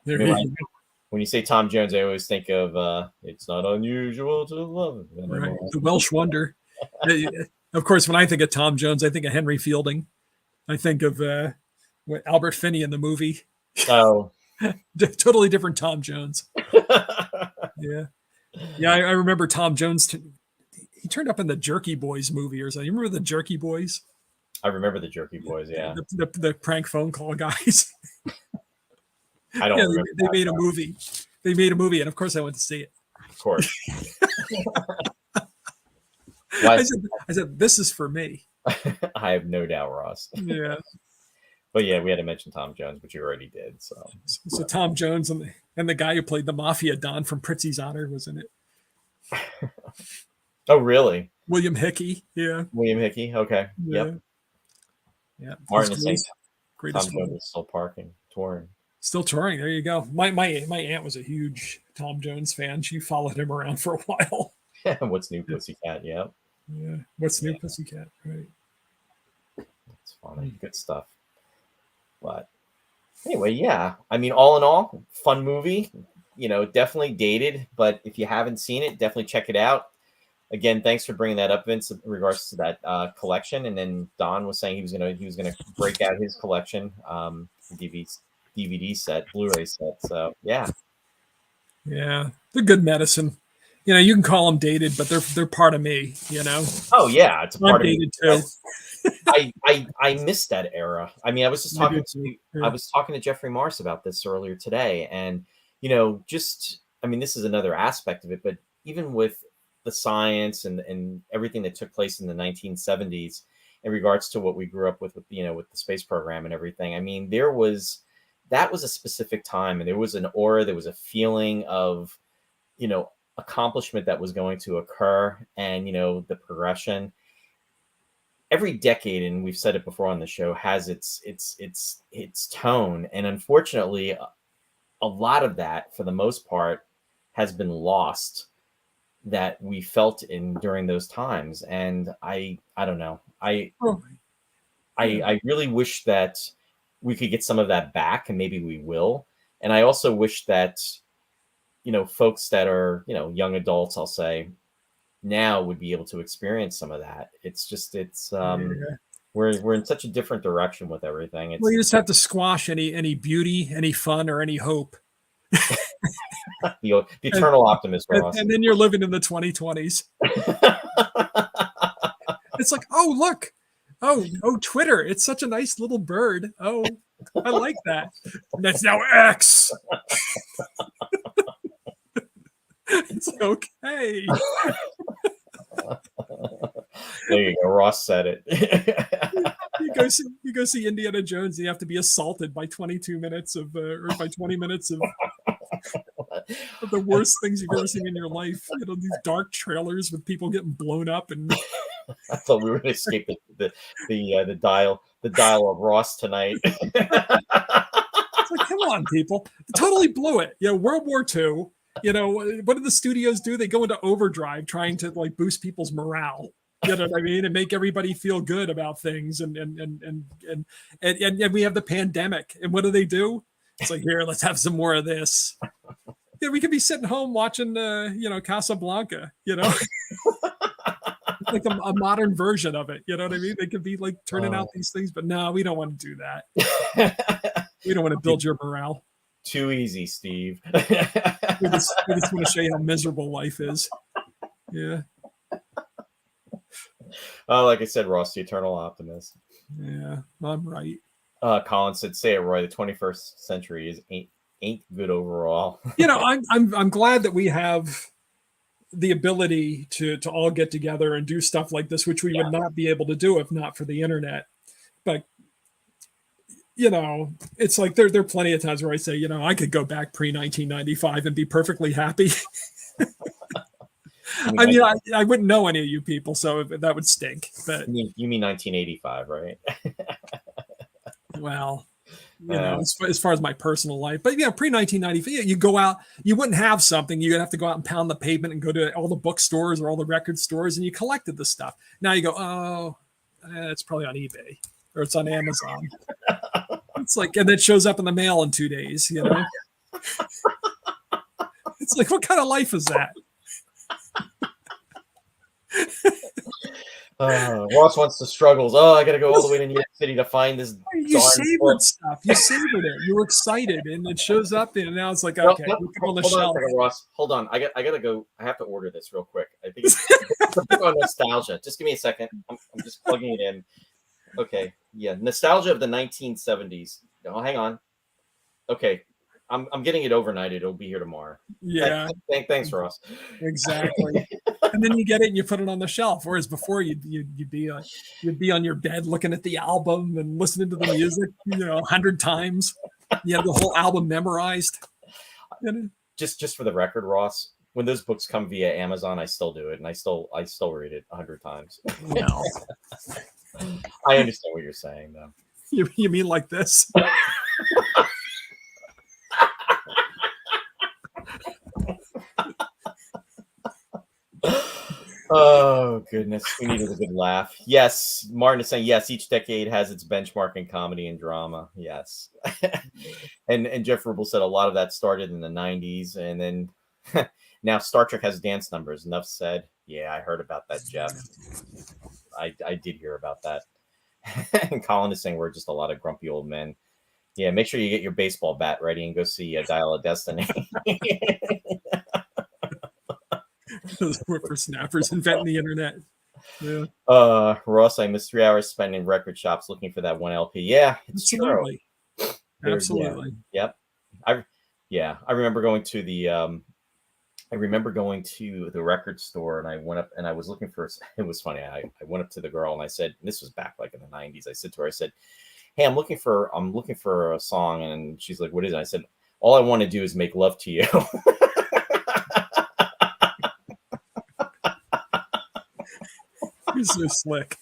I There mean, you go. when you say Tom Jones, I always think of "It's Not Unusual to Love." Right. The Welsh Wonder. Of course, when I think of Tom Jones, I think of Henry Fielding. I think of Albert Finney in the movie. Oh, Totally different Tom Jones. Yeah. Yeah, I remember Tom Jones. He turned up in the Jerky Boys movie or something. You remember the Jerky Boys? I remember the Jerky Boys. Yeah, The prank phone call guys. I don't Yeah, remember. they made a movie. They made a movie, and of course, I went to see it. Of course. I said, this is for me. I have no doubt, Ross. Yeah. But yeah, we had to mention Tom Jones, but you already did. So Tom Jones and the guy who played the Mafia Don from Prizzi's Honor was in it. Oh, really? William Hickey. Yeah. William Hickey. Okay. Yeah. Yep. Yeah. Martin is saying Greatest Tom Jones is still touring. Still touring. There you go. My aunt was a huge Tom Jones fan. She followed him around for a while. What's New Pussycat? Yep. Yeah. What's New Pussycat? Right. That's funny. Good stuff. But anyway, yeah. I mean, all in all, fun movie. Definitely dated, but if you haven't seen it, definitely check it out. Again, thanks for bringing that up, Vince, in regards to that collection. And then Don was saying he was gonna break out his collection, DVD set, Blu-ray set. So yeah, Yeah. They're good medicine. You can call them dated, but they're part of me. Oh yeah, it's a part I'm of dated too. I missed that era. I mean, I was talking to Jeffrey Morris about this earlier today, and this is another aspect of it, but even with the science and everything that took place in the 1970s in regards to what we grew up with the space program and everything. I mean, that was a specific time, and there was an aura, there was a feeling of, accomplishment that was going to occur, and, the progression. Every decade, and we've said it before on the show, has its tone. And unfortunately, a lot of that, for the most part, has been lost that we felt during those times. And I don't know. I really wish that we could get some of that back, and maybe we will. And I also wish that, folks that are, young adults, I'll say, now would be able to experience some of that. We're in such a different direction with everything. Well, you just have to squash any beauty, any fun, or any hope. the eternal optimist, Ross. And then you're living in the 2020s. It's like, oh, look. Oh, Twitter. It's such a nice little bird. Oh, I like that. And that's now X. It's okay. There you go. Ross said it. You go see Indiana Jones, and you have to be assaulted by 22 minutes or by 20 minutes of the worst things you've ever seen in your life. These dark trailers with people getting blown up, and I thought we were going to escape the dial of Ross tonight. It's like, come on, people, totally blew it. World War II. What do the studios do? They go into overdrive trying to boost people's morale. You know what I mean? And make everybody feel good about things. And we have the pandemic. And what do? It's like, here, let's have some more of this. We could be sitting home watching, Casablanca, like a modern version of it. You know what I mean? They could be turning out these things, but no, we don't want to do that. We don't want to build your morale. Too easy, Steve. we just want to show you how miserable life is. Yeah. Like I said, Ross, the eternal optimist. Yeah, I'm right. Colin said, "Say it, Roy. The 21st century ain't good overall." I'm glad that we have the ability to all get together and do stuff like this, which we would not be able to do if not for the internet. But it's like there are plenty of times where I say, I could go back pre-1995 and be perfectly happy. I mean, I wouldn't know any of you people, so that would stink. But you mean 1985, right? Well, as far as my personal life, but pre-1995, you go out, you wouldn't have something. You'd have to go out and pound the pavement and go to all the bookstores or all the record stores, and you collected the stuff. Now you go, it's probably on eBay or it's on Amazon. It's like, and it shows up in the mail in 2 days. It's like, what kind of life is that? Ross wants the struggles. I got to go all the way to New York City to find this. You savored stuff. You savored it. You were excited, and it shows up, and now it's like, okay, hold on a second, Ross. Hold on. I got to go. I have to order this real quick. I think it's on nostalgia. Just give me a second. I'm just plugging it in. Okay. Yeah, nostalgia of the 1970s. Oh, hang on. Okay. I'm getting it overnighted. It'll be here tomorrow. Yeah. Thanks, Ross. Exactly. And then you get it and you put it on the shelf. Whereas before you'd be on your bed looking at the album and listening to the music, 100 times. You have the whole album memorized. Just for the record, Ross, when those books come via Amazon, I still do it, and I still read it 100 times. No. I understand what you're saying, though. You mean like this? Oh goodness, we needed a good laugh. Yes, Martin is saying yes. Each decade has its benchmark in comedy and drama. Yes, and Jeff Rubel said a lot of that started in the '90s, and then now Star Trek has dance numbers. Enough said. Yeah, I heard about that, Jeff. I did hear about that. And Colin is saying we're just a lot of grumpy old men. Yeah, make sure you get your baseball bat ready and go see Dial of Destiny. Those whippersnappers inventing the internet. Yeah. Ross, I missed 3 hours spent in record shops looking for that one LP. Yeah, it's absolutely true. Absolutely. Yep. I remember going to the record store, and I went up and I was looking for. It was funny. I went up to the girl and I said, this was back like in the '90s. I said to her, I said, hey, I'm looking for a song, and she's like, what is it? I said, all I want to do is make love to you. You're so slick.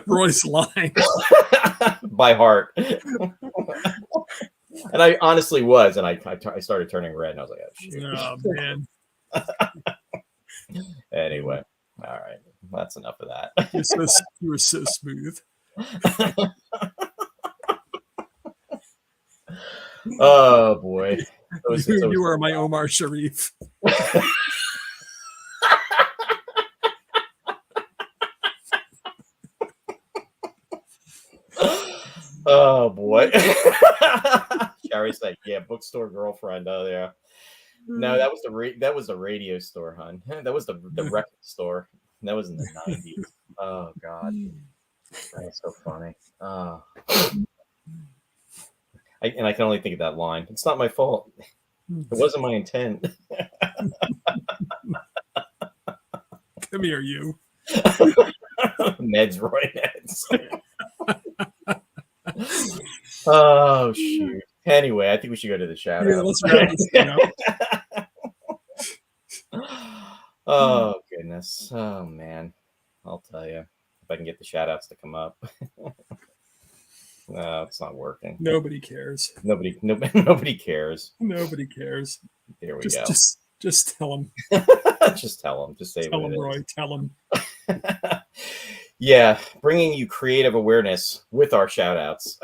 Roy's lying. By heart. And I honestly was, and I started turning red, and I was like, oh, shoot. Oh, man. Anyway, all right. That's enough of that. You were so smooth. Oh, boy. You are my Omar Sharif. Oh boy. Sherry's like, yeah, bookstore girlfriend. Oh yeah. No, that was the radio store, hon. That was the record store. That was in the 90s. Oh god. That's so funny. Oh. I can only think of that line. It's not my fault. It wasn't my intent. Come here, you. Meds, Roy Neds. Oh shoot. Anyway, I think we should go to the shout out. Let's wrap this up. Oh goodness. Oh man. I'll tell you if I can get the shout outs to come up. No, it's not working. Nobody cares. Nobody cares. Nobody cares. Here we go. Just tell them. Just tell them. Just say tell what them, it Roy. is. Tell them. Yeah, bringing you creative awareness with our shout outs.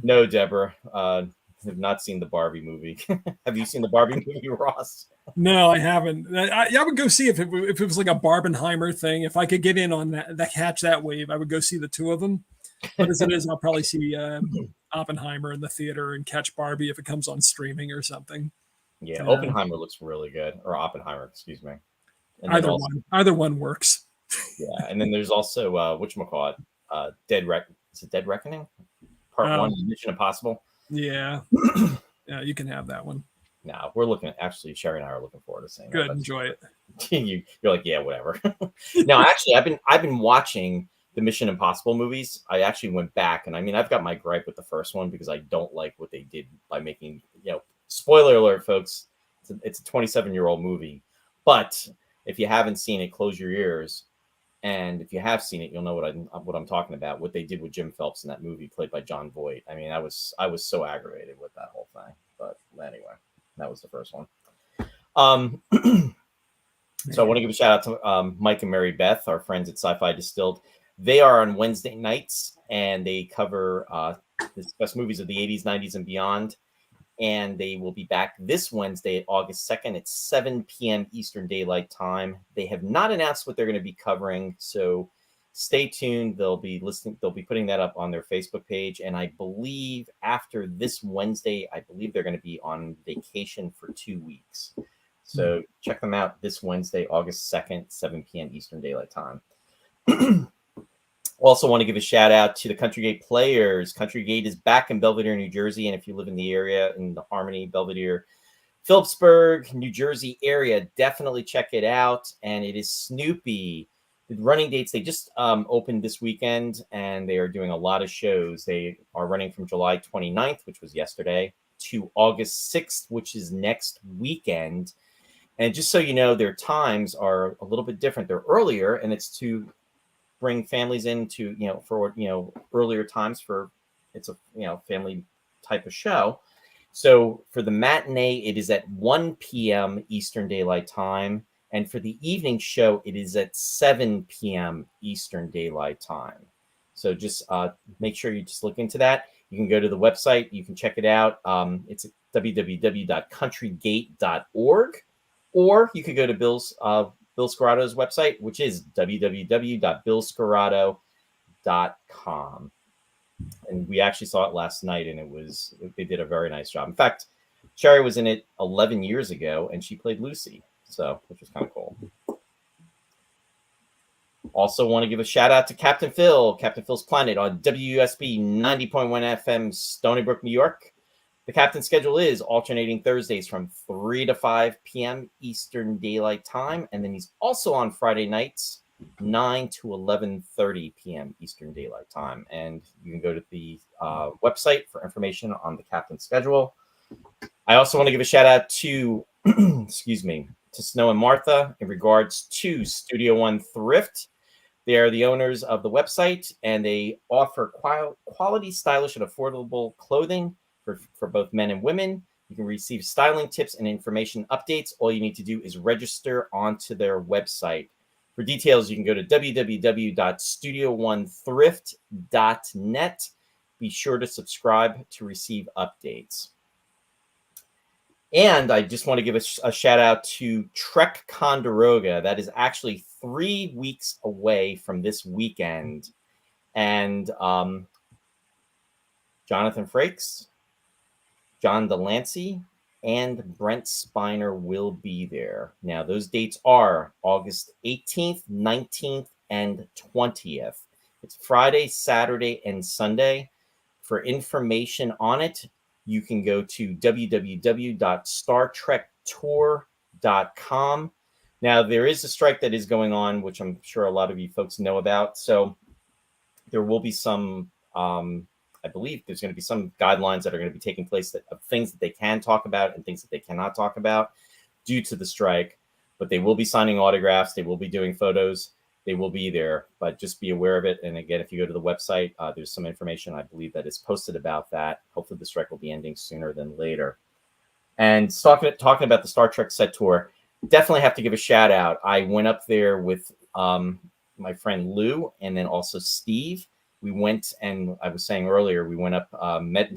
No, Deborah. Have not seen the Barbie movie. Have you seen the Barbie movie, Ross? No, I haven't. I would go see if it was like a Barbenheimer thing. If I could get in on that catch that wave, I would go see the two of them. But as it is, I'll probably see Oppenheimer in the theater and catch Barbie if it comes on streaming or something. Yeah, Oppenheimer looks really good, or Oppenheimer, excuse me. Either one works. Yeah, and then there's also whatchamacallit, Dead Reckoning, Part 1, Mission Impossible. Yeah. Yeah, you can have that one. No, we're looking at, actually, Sherry and I are looking forward to seeing that. Good, enjoy it. You're like, yeah, whatever. No, actually, I've been watching the Mission Impossible movies. I actually went back, and I mean, I've got my gripe with the first one because I don't like what they did by making, spoiler alert, folks. It's a 27-year-old movie, but if you haven't seen it, close your ears. And if you have seen it, you'll know what I'm talking about. What they did with Jim Phelps in that movie, played by John Voight. I mean, I was so aggravated with that whole thing. But anyway, that was the first one. So I want to give a shout out to Mike and Mary Beth, our friends at Sci-Fi Distilled. They are on Wednesday nights, and they cover discuss movies of the 80s, 90s, and beyond. And they will be back this Wednesday, August 2nd at 7 p.m. Eastern Daylight Time. They have not announced what they're going to be covering, so stay tuned. They'll be putting that up on their Facebook page. And I believe after this Wednesday, they're going to be on vacation for 2 weeks. So check them out this Wednesday, August 2nd, 7 p.m. Eastern Daylight Time. Also want to give a shout out to the Country Gate Players. Country Gate is back in Belvedere, New Jersey. And if you live in the area, in the Harmony, Belvedere, Phillipsburg, New Jersey area, definitely check it out. And it is Snoopy. The running dates, they just opened this weekend, and they are doing a lot of shows. They are running from July 29th, which was yesterday, to August 6th, which is next weekend. And just so you know, their times are a little bit different. They're earlier, and it's to bring families into, for, earlier times for, it's a, family type of show. So for the matinee, it is at 1 p.m. Eastern Daylight Time. And for the evening show, it is at 7 p.m. Eastern Daylight Time. So just make sure you just look into that. You can go to the website. You can check it out. It's at www.countrygate.org. Or you could go to Bill Scarato's website, which is www.billscarato.com. And we actually saw it last night, and they did a very nice job. In fact, Sherry was in it 11 years ago, and she played Lucy, which was kind of cool. Also want to give a shout out to Captain Phil's Planet on WUSB 90.1 FM, Stony Brook, New York. The captain's schedule is alternating Thursdays from 3 to 5 p.m. Eastern Daylight Time. And then he's also on Friday nights, 9 to 11:30 p.m. Eastern Daylight Time. And you can go to the website for information on the captain's schedule. I also want to give a shout out to, to Snow and Martha in regards to Studio One Thrift. They are the owners of the website, and they offer quality, stylish, and affordable clothing for both men and women. You can receive styling tips and information updates. All you need to do is register onto their website. For details, you can go to www.studio1thrift.net. Be sure to subscribe to receive updates. And I just want to give a shout out to Trek Condoroga. That is actually 3 weeks away from this weekend. And Jonathan Frakes, John Delancey, and Brent Spiner will be there. Now, those dates are August 18th, 19th, and 20th. It's Friday, Saturday, and Sunday. For information on it, you can go to www.StarTrekTour.com. Now, there is a strike that is going on, which I'm sure a lot of you folks know about. So there will be some... I believe there's going to be some guidelines that are going to be taking place of things that they can talk about and things that they cannot talk about due to the strike. But they will be signing autographs. They will be doing photos. They will be there. But just be aware of it. And again, if you go to the website, there's some information, I believe, that is posted about that. Hopefully the strike will be ending sooner than later. And talking about the Star Trek set tour, definitely have to give a shout out. I went up there with my friend Lou and then also Steve. We went, and I was saying earlier, we went up, met in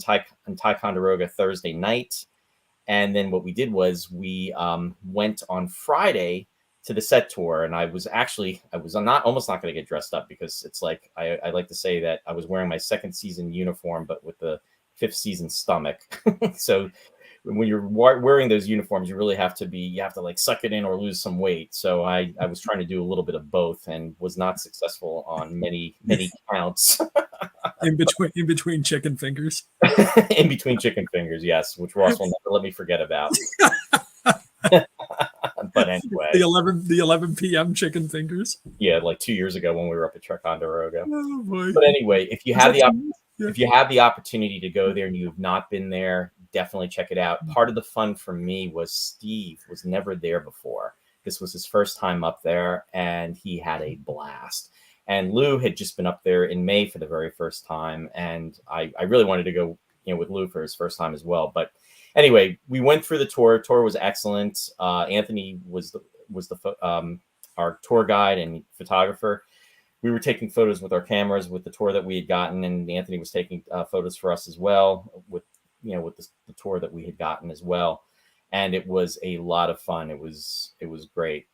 Ticonderoga Thursday night. And then what we did was we went on Friday to the set tour. And I was almost not going to get dressed up because it's like, I like to say that I was wearing my second season uniform, but with the fifth season stomach. So when you're wearing those uniforms, you have to like suck it in or lose some weight. So I was trying to do a little bit of both and was not successful on many counts. in between chicken fingers. In between chicken fingers, yes, which Ross will never let me forget about. But anyway, the 11 p.m. chicken fingers. yeah, like 2 years ago when we were up at Ticonderoga. Oh boy! But anyway, if you Was have that the yeah. if you have the opportunity to go there and you have not been there, definitely check it out. Part of the fun for me was Steve was never there before. This was his first time up there, and he had a blast. And Lou had just been up there in May for the very first time, and I really wanted to go, with Lou for his first time as well. But anyway, we went through the tour. Tour was excellent. Anthony was our tour guide and photographer. We were taking photos with our cameras with the tour that we had gotten, and Anthony was taking photos for us as well with the tour that we had gotten as well. And it was a lot of fun. It was great.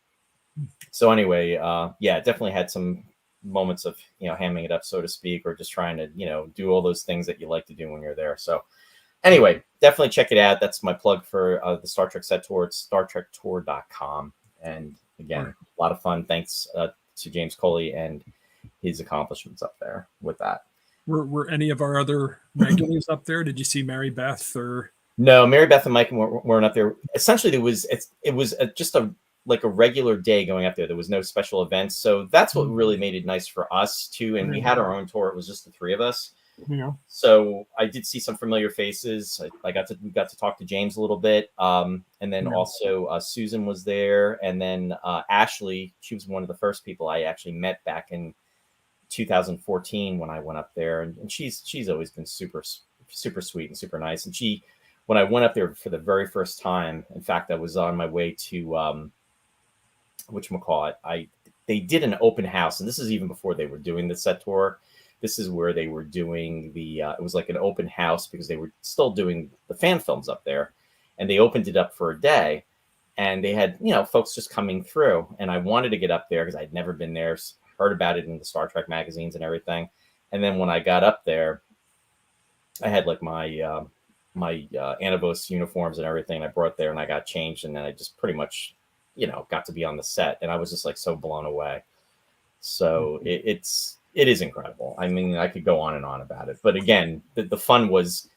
So anyway, definitely had some moments of hamming it up, so to speak, or just trying to do all those things that you like to do when you're there. So anyway, definitely check it out. That's my plug for the Star Trek set tour. It's StarTrekTour.com. And again, a lot of fun. Thanks to James Coley and his accomplishments up there with that. Were any of our other regulars up there? Did you see Mary Beth or? No, Mary Beth and Mike weren't up there. Essentially, it was just a regular day going up there. There was no special events, so that's what really made it nice for us too. And we had our own tour. It was just the three of us. Yeah. So I did see some familiar faces. We got to talk to James a little bit, and then also Susan was there, and then Ashley. She was one of the first people I actually met back in 2014 when I went up there, and she's always been super sweet and super nice. And when I went up there for the very first time, in fact, I was on my way to whatchamacallit. They did an open house, and this is even before they were doing the set tour. This is where they were doing it was like an open house because they were still doing the fan films up there, and they opened it up for a day, and they had folks just coming through, and I wanted to get up there because I'd never been there, heard about it in the Star Trek magazines and everything. And then when I got up there, I had like my Anavos uniforms and everything I brought there, and I got changed, and then I just pretty much got to be on the set, and I was just like so blown away. So it is incredible. I mean, I could go on and on about it, but again, the fun was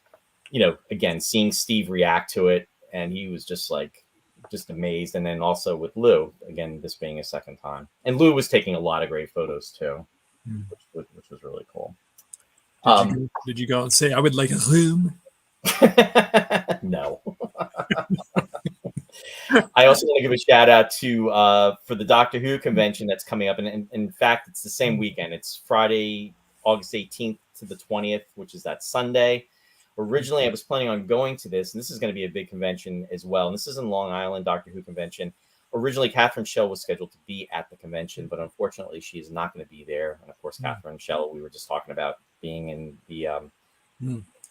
again seeing Steve react to it, and he was just amazed. And then also with Lou, again, this being his second time, and Lou was taking a lot of great photos too, which was really cool. Did you go and say, I would like a room? No. I also want to give a shout out to for the Doctor Who convention that's coming up, and in fact, it's the same weekend. It's Friday, August 18th to the 20th, which is that Sunday. Originally, I was planning on going to this, and this is going to be a big convention as well. And this is in Long Island, Doctor Who convention. Originally, Catherine Schell was scheduled to be at the convention, but unfortunately, she is not going to be there. And of course, Catherine Schell, we were just talking about being in the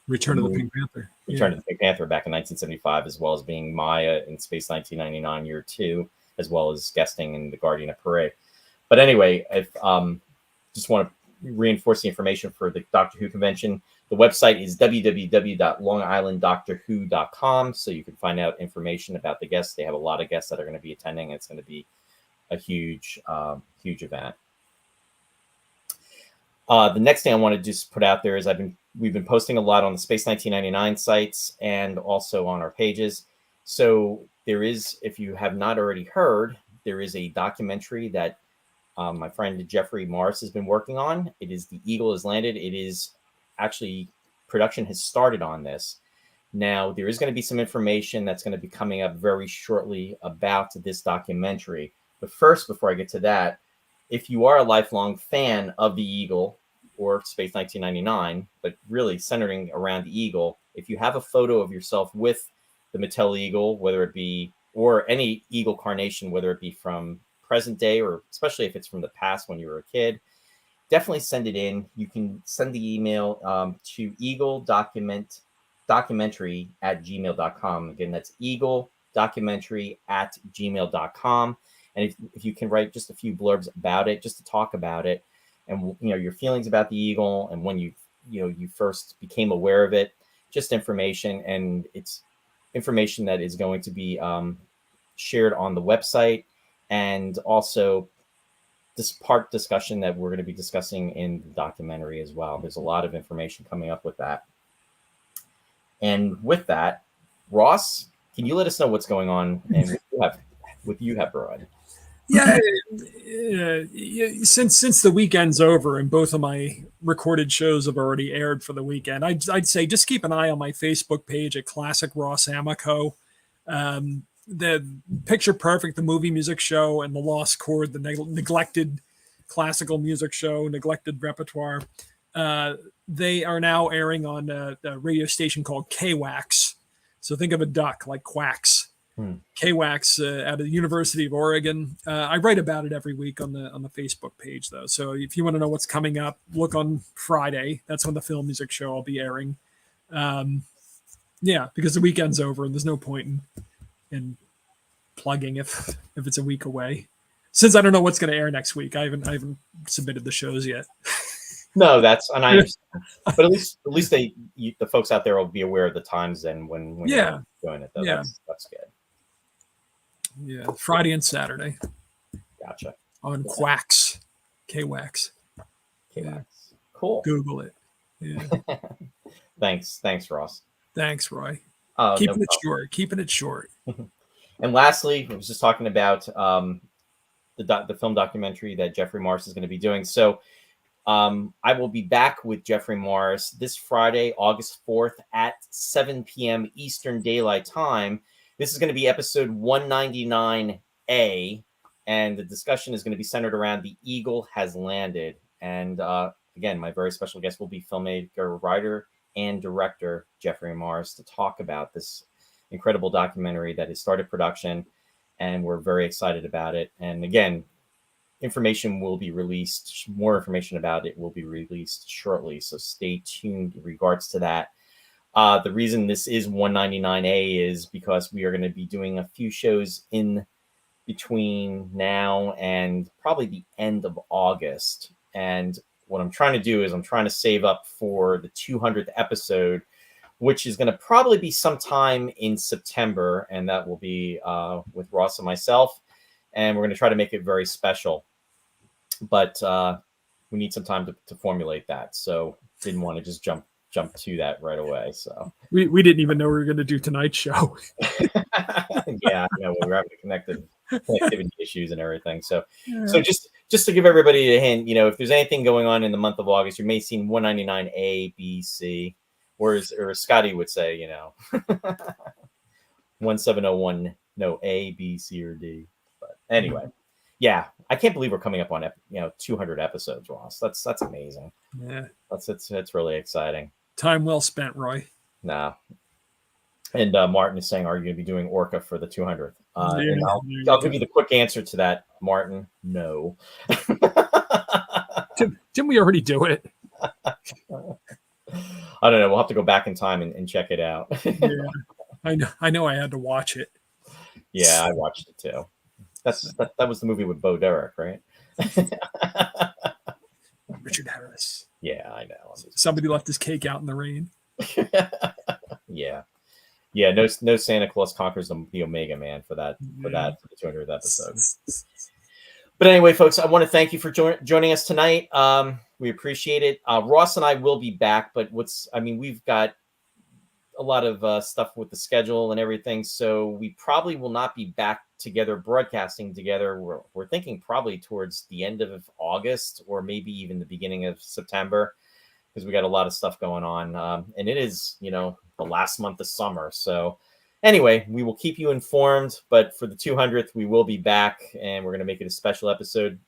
Return of the Pink Panther. Return of the Pink Panther back in 1975, as well as being Maya in Space 1999 year 2, as well as guesting in The Guardian of Parade. But anyway, I just want to reinforce the information for the Doctor Who convention. The website is www.longislanddoctorwho.com, so you can find out information about the guests. They have a lot of guests that are going to be attending. It's going to be a huge event. The next thing I want to just put out there is we've been posting a lot on the Space 1999 sites and also on our pages. So there is, if you have not already heard, there is a documentary that my friend Jeffrey Morris has been working on. It is The Eagle Has Landed. It is actually, production has started on this. Now, there is going to be some information that's going to be coming up very shortly about this documentary. But first, before I get to that, if you are a lifelong fan of the Eagle or Space 1999, but really centering around the Eagle, if you have a photo of yourself with the Mattel Eagle, whether it be, or any Eagle carnation, whether it be from present day or especially if it's from the past when you were a kid, definitely send it in. You can send the email to eagledocumentary@gmail.com. Again, that's eagledocumentary@gmail.com. And if you can write just a few blurbs about it, just to talk about it, and your feelings about the Eagle, and when you first became aware of it, just information, and it's information that is going to be shared on the website, and also this part discussion that we're going to be discussing in the documentary as well. There's a lot of information coming up with that. And with that, Ross, can you let us know what's going on and what you have brought? Yeah, since the weekend's over and both of my recorded shows have already aired for the weekend, I'd say just keep an eye on my Facebook page at Classic Ross Amico. The Picture Perfect, the movie music show, and the Lost Chord, the neglected classical music show, neglected repertoire. They are now airing on a radio station called KWAX. So think of a duck like quacks. KWAX out of the University of Oregon. I write about it every week on the Facebook page, though. So if you want to know what's coming up, look on Friday. That's when the film music show will be airing. Yeah, because the weekend's over and there's no point in plugging if it's a week away. Since I don't know what's going to air next week, I haven't submitted the shows yet. No, that's and I understand. But at least the folks out there will be aware of the times and when you're doing it. Though. Yeah, that's good. Yeah, Friday and Saturday. Gotcha. On KWAX. KWAX. Yeah. Cool. Google it. Yeah. Thanks, Ross. Thanks, Roy. Keeping it short. And lastly, I was just talking about the film documentary that Jeffrey Morris is going to be doing. So I will be back with Jeffrey Morris this Friday, August 4th at 7 p.m. Eastern Daylight Time. This is going to be episode 199A, and the discussion is going to be centered around The Eagle Has Landed. And again, my very special guest will be filmmaker, writer, and director Jeffrey Morris to talk about this incredible documentary that has started production, and we're very excited about it. And again, information will be released. More information about it will be released shortly, so stay tuned in regards to that. The reason this is 199A is because we are going to be doing a few shows in between now and probably the end of August. And what I'm trying to do is I'm trying to save up for the 200th episode, which is going to probably be sometime in September. And that will be with Ross and myself. And we're going to try to make it very special. But we need some time to formulate that. So didn't want to just jump to that right away. So we didn't even know we were going to do tonight's show. Yeah, we were having connectivity issues and everything. So just to give everybody a hint, if there's anything going on in the month of August, you may see 199 A, B, C, or Scotty would say, 1701, no A, B, C, or D. But anyway, yeah, I can't believe we're coming up on 200 episodes, Ross. That's amazing. Yeah, it's really exciting. Time well spent, Roy. No. And Martin is saying, are you going to be doing Orca for the 200th? And I'll give you the quick answer to that, Martin. No. Didn't we already do it? I don't know. We'll have to go back in time and check it out. Yeah, I know. I had to watch it. Yeah, I watched it too. That was the movie with Bo Derek, right? Richard Harris. Yeah, I know. Somebody left his cake out in the rain. Yeah. No Santa Claus Conquers the Omega Man for the 200th episode. But anyway, folks, I want to thank you for joining us tonight. We appreciate it. Ross and I will be back, but we've got a lot of stuff with the schedule and everything, so we probably will not be back together broadcasting together. We're thinking probably towards the end of August or maybe even the beginning of September, because we got a lot of stuff going on, and it is the last month of summer. So anyway, we will keep you informed, but for the 200th we will be back, and we're going to make it a special episode.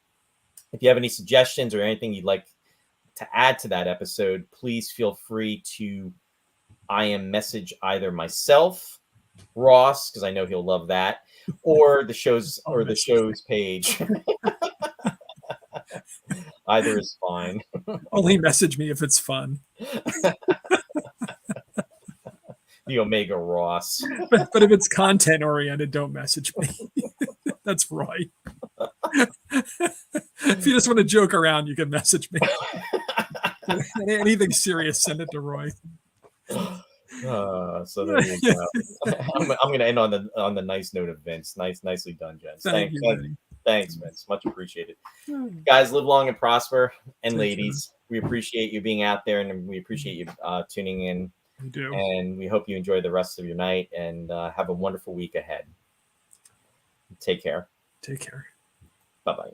If you have any suggestions or anything you'd like to add to that episode, please feel free to IM message either myself, Ross, because I know he'll love that, or the show's page. Either is fine. Only message me if it's fun. The Omega Ross. But if it's content oriented, don't message me. That's Roy. If you just want to joke around, you can message me. Anything serious, send it to Roy. So there you go. I'm going to end on the nice note of Vince. Nicely done, Jen. Thanks, Vince. Much appreciated. Guys, live long and prosper. And ladies, we appreciate you being out there, and we appreciate you tuning in We do. And we hope you enjoy the rest of your night and have a wonderful week ahead. Take care. Take care. Bye-bye.